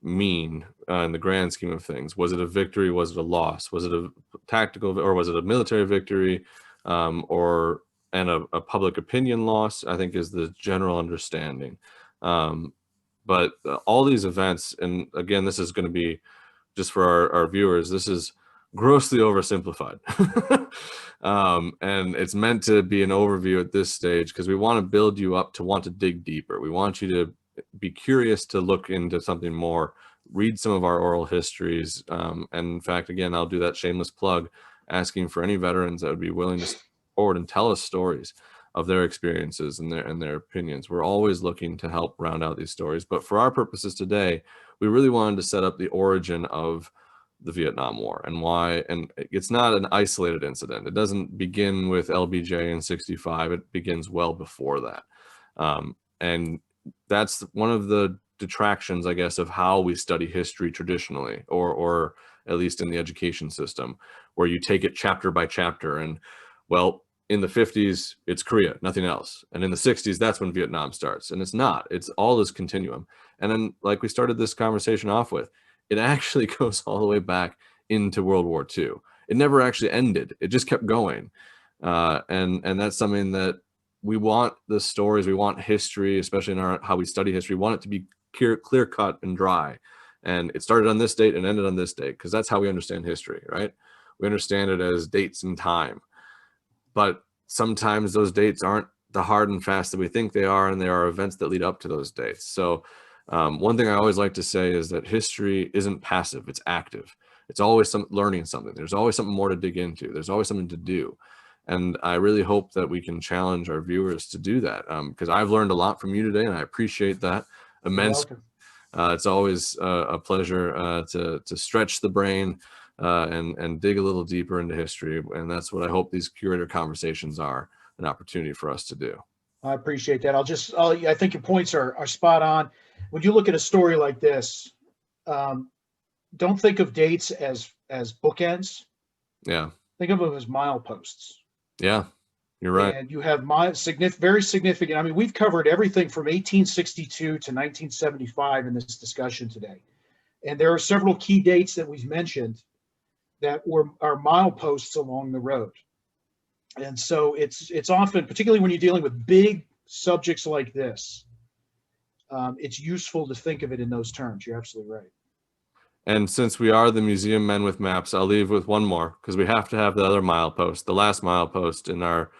mean in the grand scheme of things. Was it a victory? Was it a loss? Was it a tactical or was it a military victory and a public opinion loss, I think, is the general understanding. But all these events, and again, this is going to be just for our viewers, this is grossly oversimplified. And it's meant to be an overview at this stage because we want to build you up to want to dig deeper. We want you to be curious to look into something more, read some of our oral histories. And in fact, again, I'll do that shameless plug, asking for any veterans that would be willing to step forward and tell us stories of their experiences and their opinions. We're always looking to help round out these stories. But for our purposes today, we really wanted to set up the origin of the Vietnam War and why. And it's not an isolated incident. It doesn't begin with LBJ in '65. It begins well before that. And that's one of the detractions, I guess, of how we study history traditionally, or at least in the education system, where you take it chapter by chapter. And well, in the 50s, it's Korea, nothing else. And in the 60s, that's when Vietnam starts. And it's not. It's all this continuum. And then, like we started this conversation off with, it actually goes all the way back into World War II. It never actually ended. It just kept going. And that's something that we want the stories, we want history, especially in how we study history, we want it to be clear cut and dry. And it started on this date and ended on this date, because that's how we understand history, right? We understand it as dates and time. But sometimes those dates aren't the hard and fast that we think they are, and there are events that lead up to those dates. So one thing I always like to say is that history isn't passive, it's active. It's always learning something. There's always something more to dig into. There's always something to do. And I really hope that we can challenge our viewers to do that, because I've learned a lot from you today, and I appreciate that immensely. It's always a pleasure to stretch the brain and dig a little deeper into history. And that's what I hope these Curator conversations are, an opportunity for us to do. I appreciate that. I think your points are spot on. When you look at a story like this, don't think of dates as as bookends. Yeah. Think of them as mileposts. Yeah. You're right. And you have very significant. I mean, we've covered everything from 1862 to 1975 in this discussion today. And there are several key dates that we've mentioned that are mileposts along the road. And so it's often, particularly when you're dealing with big subjects like this, it's useful to think of it in those terms. You're absolutely right. And since we are the museum men with maps, I'll leave with one more, because we have to have the other milepost, the last milepost in our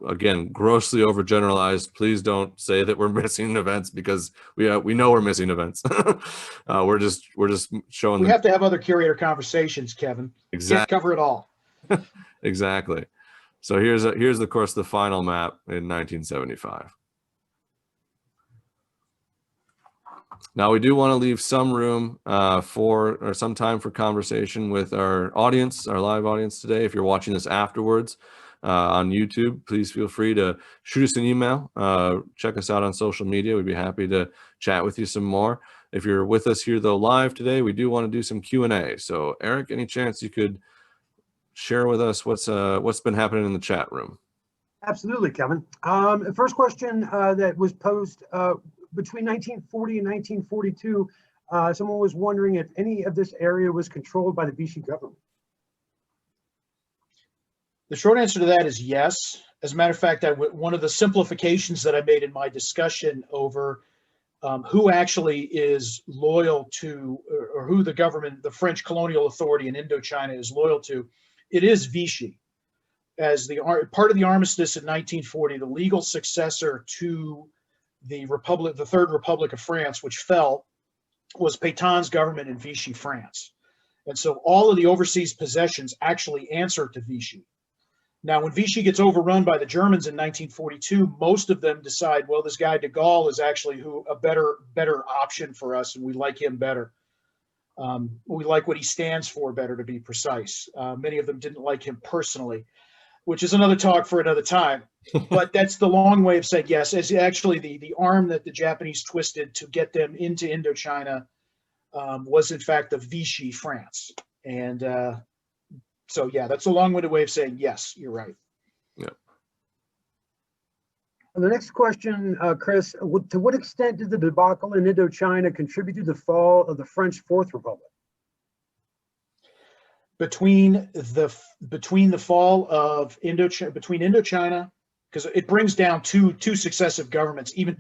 again, grossly overgeneralized. Please don't say that we're missing events, because we know we're missing events. We're just showing. We have to have other curator conversations, Kevin. Exactly. Can't cover it all. Exactly. So here's of course the final map in 1975. Now we do want to leave some room or some time for conversation with our audience, our live audience today. If you're watching this afterwards on YouTube, please feel free to shoot us an email. Check us out on social media. We'd be happy to chat with you some more. If you're with us here though live today, we do want to do some Q&A. So Eric, any chance you could share with us what's been happening in the chat room? Absolutely, Kevin. The first question that was posed between 1940 and 1942, someone was wondering if any of this area was controlled by the Vichy government. The short answer to that is yes. As a matter of fact, one of the simplifications that I made in my discussion over who actually is loyal to, or who the government, the French colonial authority in Indochina is loyal to, it is Vichy. As part of the armistice in 1940, the legal successor to the Third Republic of France, which fell, was Pétain's government in Vichy, France. And so all of the overseas possessions actually answer to Vichy. Now, when Vichy gets overrun by the Germans in 1942, most of them decide, well, this guy de Gaulle is actually a better option for us, and we like him better. We like what he stands for better, to be precise. Many of them didn't like him personally, which is another talk for another time. But that's the long way of saying yes. As actually the arm that the Japanese twisted to get them into Indochina was in fact the Vichy France. And so yeah, that's a long-winded way of saying yes, you're right. Yeah. The next question, Chris, to what extent did the debacle in Indochina contribute to the fall of the French Fourth Republic? Between the fall of Indochina, because it brings down two successive governments, even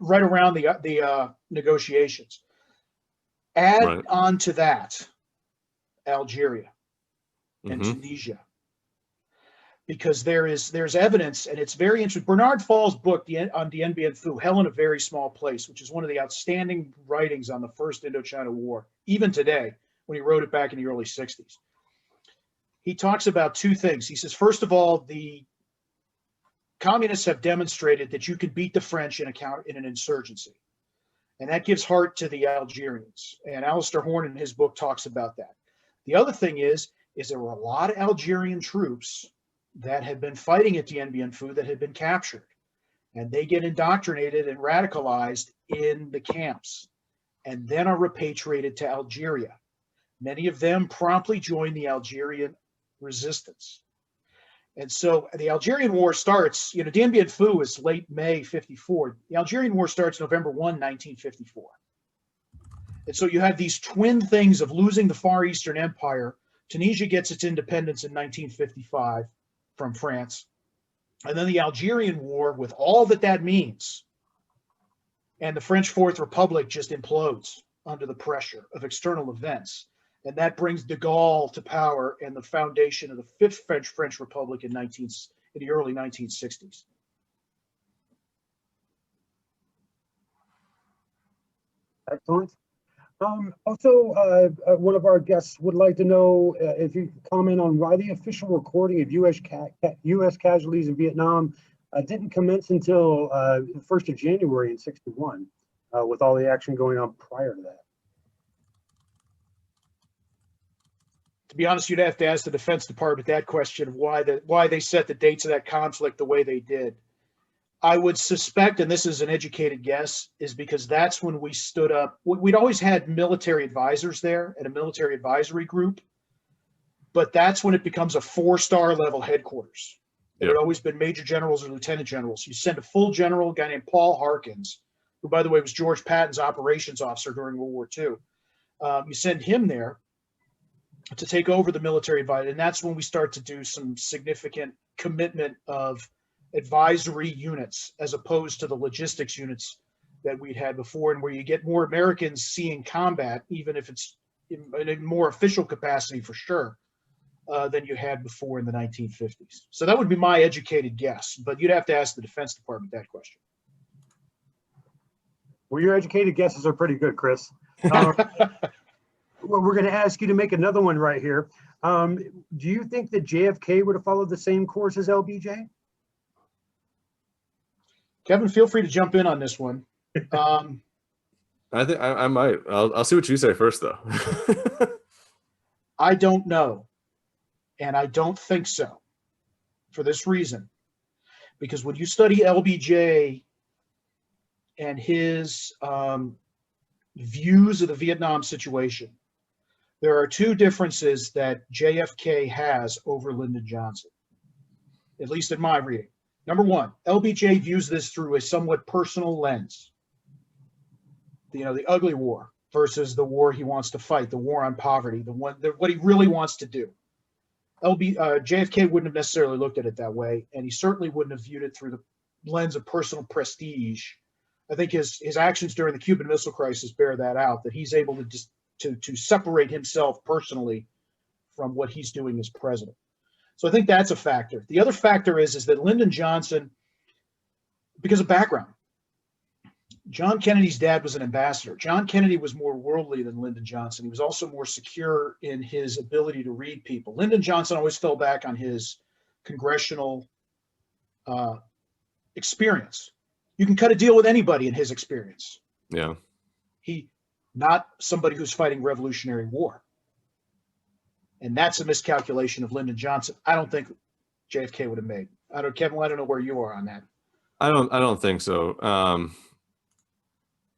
right around the negotiations. Add on to that Algeria and Tunisia, because there's evidence, and it's very interesting. Bernard Fall's book on Dien Bien Phu, Hell in a Very Small Place, which is one of the outstanding writings on the First Indochina War, even today, when he wrote it back in the early 60s. He talks about two things. He says, first of all, the communists have demonstrated that you can beat the French in an insurgency. And that gives heart to the Algerians. And Alistair Horn in his book talks about that. The other thing is there were a lot of Algerian troops that had been fighting at Dien Bien Phu that had been captured. And they get indoctrinated and radicalized in the camps, and then are repatriated to Algeria. Many of them promptly joined the Algerian resistance. And so the Algerian War starts, Dien Bien Phu is late May 54. The Algerian War starts November 1, 1954. And so you have these twin things of losing the Far Eastern Empire. Tunisia gets its independence in 1955 from France. And then the Algerian War, with all that means. And the French Fourth Republic just implodes under the pressure of external events. And that brings de Gaulle to power and the foundation of the Fifth French Republic in the early 1960s. Excellent. Also, one of our guests would like to know if you could comment on why the official recording of U.S. casualties in Vietnam didn't commence until the 1st of January in '61, with all the action going on prior to that. To be honest, you'd have to ask the Defense Department that question of why they set the dates of that conflict the way they did. I would suspect, and this is an educated guess, is because that's when we stood up. We'd always had military advisors there at a military advisory group, but that's when it becomes a 4-star level headquarters. It had always been major generals or lieutenant generals. You send a full general, a guy named Paul Harkins, who, by the way, was George Patton's operations officer during World War II. You send him there to take over the military advisory, and that's when we start to do some significant commitment of advisory units as opposed to the logistics units that we'd had before, and where you get more Americans seeing combat, even if it's in a more official capacity for sure, than you had before in the 1950s. So that would be my educated guess, but you'd have to ask the Defense Department that question. Well, your educated guesses are pretty good, Chris. Well, we're going to ask you to make another one right here. Do you think that JFK would have followed the same course as LBJ? Kevin, feel free to jump in on this one. I think I might. I'll see what you say first, though. I don't know, and I don't think so, for this reason. Because when you study LBJ and his views of the Vietnam situation, there are two differences that JFK has over Lyndon Johnson, at least in my reading. Number one, LBJ views this through a somewhat personal lens. The ugly war versus the war he wants to fight, the war on poverty, what he really wants to do. JFK wouldn't have necessarily looked at it that way, and he certainly wouldn't have viewed it through the lens of personal prestige. I think his actions during the Cuban Missile Crisis bear that out, that he's able to separate himself personally from what he's doing as president. So I think that's a factor. The other factor is that Lyndon Johnson, because of background, John Kennedy's dad was an ambassador. John Kennedy was more worldly than Lyndon Johnson. He was also more secure in his ability to read people. Lyndon Johnson always fell back on his congressional experience. You can cut a deal with anybody in his experience. Yeah. Not somebody who's fighting Revolutionary War. And that's a miscalculation of Lyndon Johnson. I don't think JFK would have made. Kevin, I don't know where you are on that. I don't think so.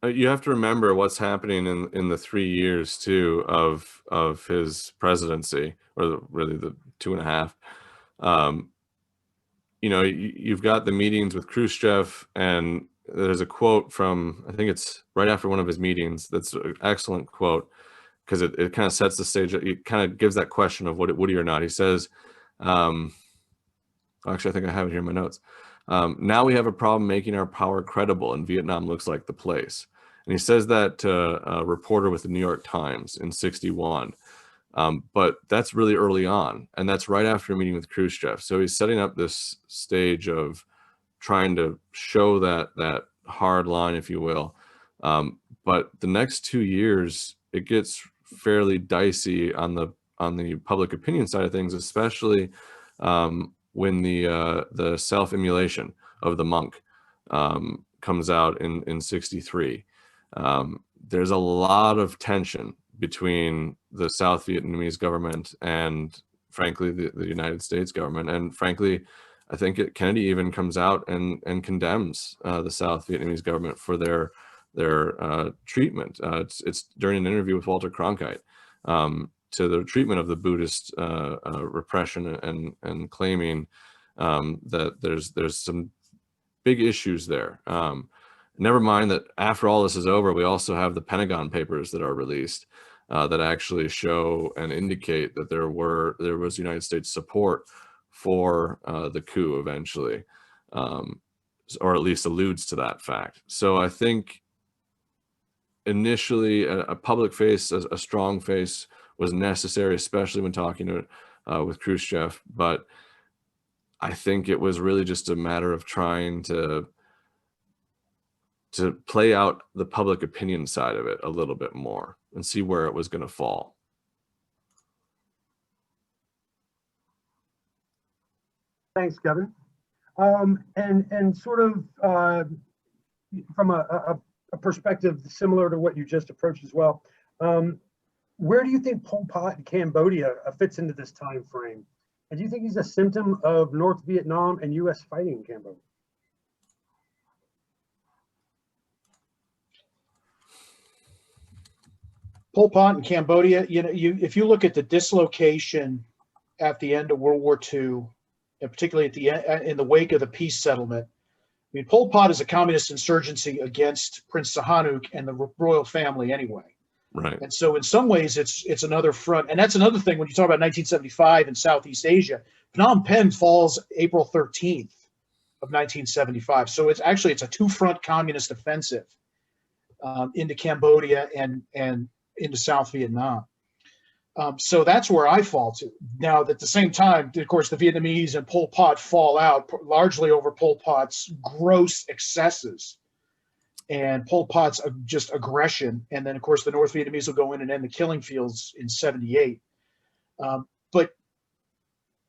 You have to remember what's happening in the 3 years too of his presidency, or really the 2.5. You've got the meetings with Khrushchev, and there's a quote from, I think it's right after one of his meetings, that's an excellent quote, because it kind of sets the stage. It kind of gives that question of would he or not. He says, actually, I think I have it here in my notes. Now we have a problem making our power credible, and Vietnam looks like the place. And he says that to a reporter with the New York Times in '61. But that's really early on, and that's right after a meeting with Khrushchev. So he's setting up this stage of trying to show that hard line, if you will. But the next 2 years, it gets fairly dicey on the public opinion side of things, especially when the self-immolation of the monk comes out in '63. There's a lot of tension between the South Vietnamese government and, frankly, the United States government. And frankly, I think Kennedy even comes out and condemns the South Vietnamese government for their treatment. It's during an interview with Walter Cronkite to the treatment of the Buddhist repression and claiming that there's some big issues there. Never mind that after all this is over, we also have the Pentagon Papers that are released that actually show and indicate that there was United States support for the coup eventually, or at least alludes to that fact. So I think initially a public face, a strong face, was necessary, especially when talking with Khrushchev. But I think it was really just a matter of trying to play out the public opinion side of it a little bit more and see where it was going to fall. Thanks, Kevin. And sort of from a perspective similar to what you just approached as well, where do you think Pol Pot in Cambodia fits into this time frame? And do you think he's a symptom of North Vietnam and U.S. fighting in Cambodia? Pol Pot in Cambodia, if you look at the dislocation at the end of World War II, and particularly at the end, in the wake of the peace settlement, I mean, Pol Pot is a communist insurgency against Prince Sihanouk and the royal family anyway. Right. And so in some ways it's another front. And that's another thing when you talk about 1975 in Southeast Asia. Phnom Penh falls April 13th of 1975. So it's a two-front communist offensive into Cambodia and into South Vietnam. So that's where I fall to. Now, at the same time, of course, the Vietnamese and Pol Pot fall out largely over Pol Pot's gross excesses and Pol Pot's just aggression. And then, of course, the North Vietnamese will go in and end the killing fields in 78. But,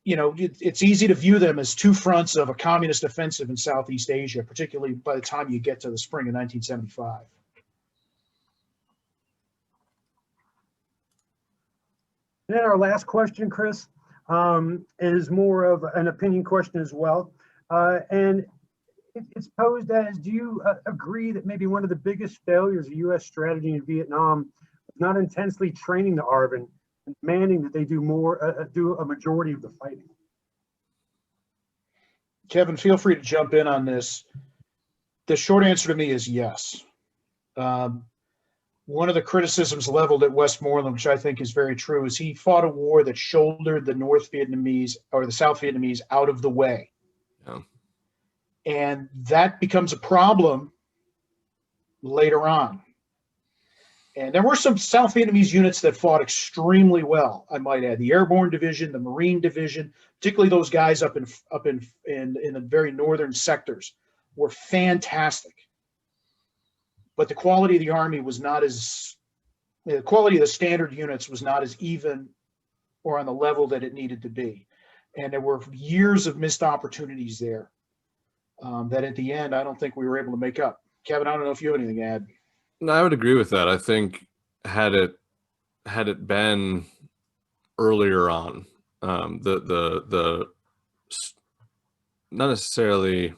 it's easy to view them as two fronts of a communist offensive in Southeast Asia, particularly by the time you get to the spring of 1975. And then our last question, Chris, is more of an opinion question as well. And it's posed as, do you agree that maybe one of the biggest failures of U.S. strategy in Vietnam was not intensely training the ARVN and demanding that they do a majority of the fighting? Kevin, feel free to jump in on this. The short answer to me is yes. One of the criticisms leveled at Westmoreland, which I think is very true, is he fought a war that shouldered the North Vietnamese or the South Vietnamese out of the way. Yeah. And that becomes a problem later on. And there were some South Vietnamese units that fought extremely well, I might add. The Airborne Division, the Marine Division, particularly those guys up in the very northern sectors, were fantastic. But the quality of the Army was not the quality of the standard units was not as even or on the level that it needed to be. And there were years of missed opportunities there that at the end, I don't think we were able to make up. Kevin, I don't know if you have anything to add. No, I would agree with that. I think had it been earlier on, the not necessarily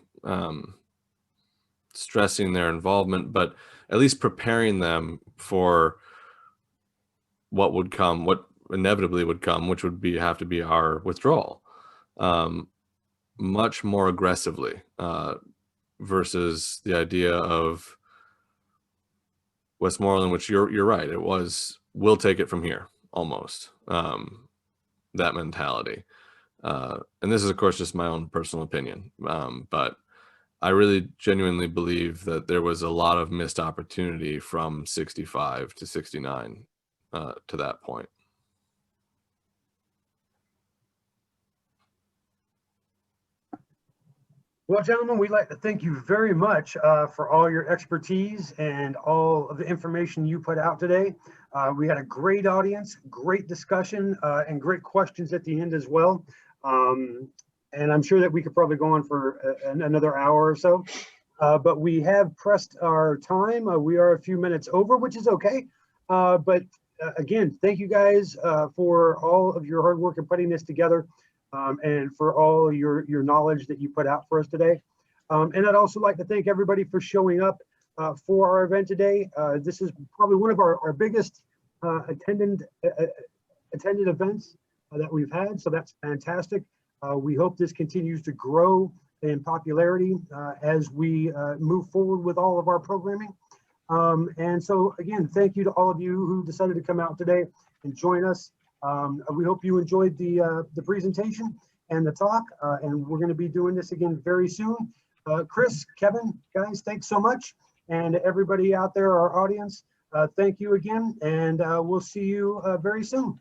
stressing their involvement, but at least preparing them for what would come, what inevitably would come, which would have to be our withdrawal, much more aggressively, versus the idea of Westmoreland, which you're right, it was, we'll take it from here, almost, that mentality. And this is, of course, just my own personal opinion, but I really genuinely believe that there was a lot of missed opportunity from 65 to 69 to that point. Well, gentlemen, we'd like to thank you very much for all your expertise and all of the information you put out today. We had a great audience, great discussion, and great questions at the end as well. And I'm sure that we could probably go on for another hour or so, but we have pressed our time. We are a few minutes over, which is okay. But again, thank you guys for all of your hard work in putting this together, and for all your knowledge that you put out for us today. And I'd also like to thank everybody for showing up for our event today. This is probably one of our biggest attended events that we've had, so that's fantastic. We hope this continues to grow in popularity as we move forward with all of our programming. And so again, thank you to all of you who decided to come out today and join us. We hope you enjoyed the presentation and the talk, and we're going to be doing this again very soon. Chris, Kevin, guys, thanks so much. And everybody out there, our audience, thank you again, and we'll see you very soon.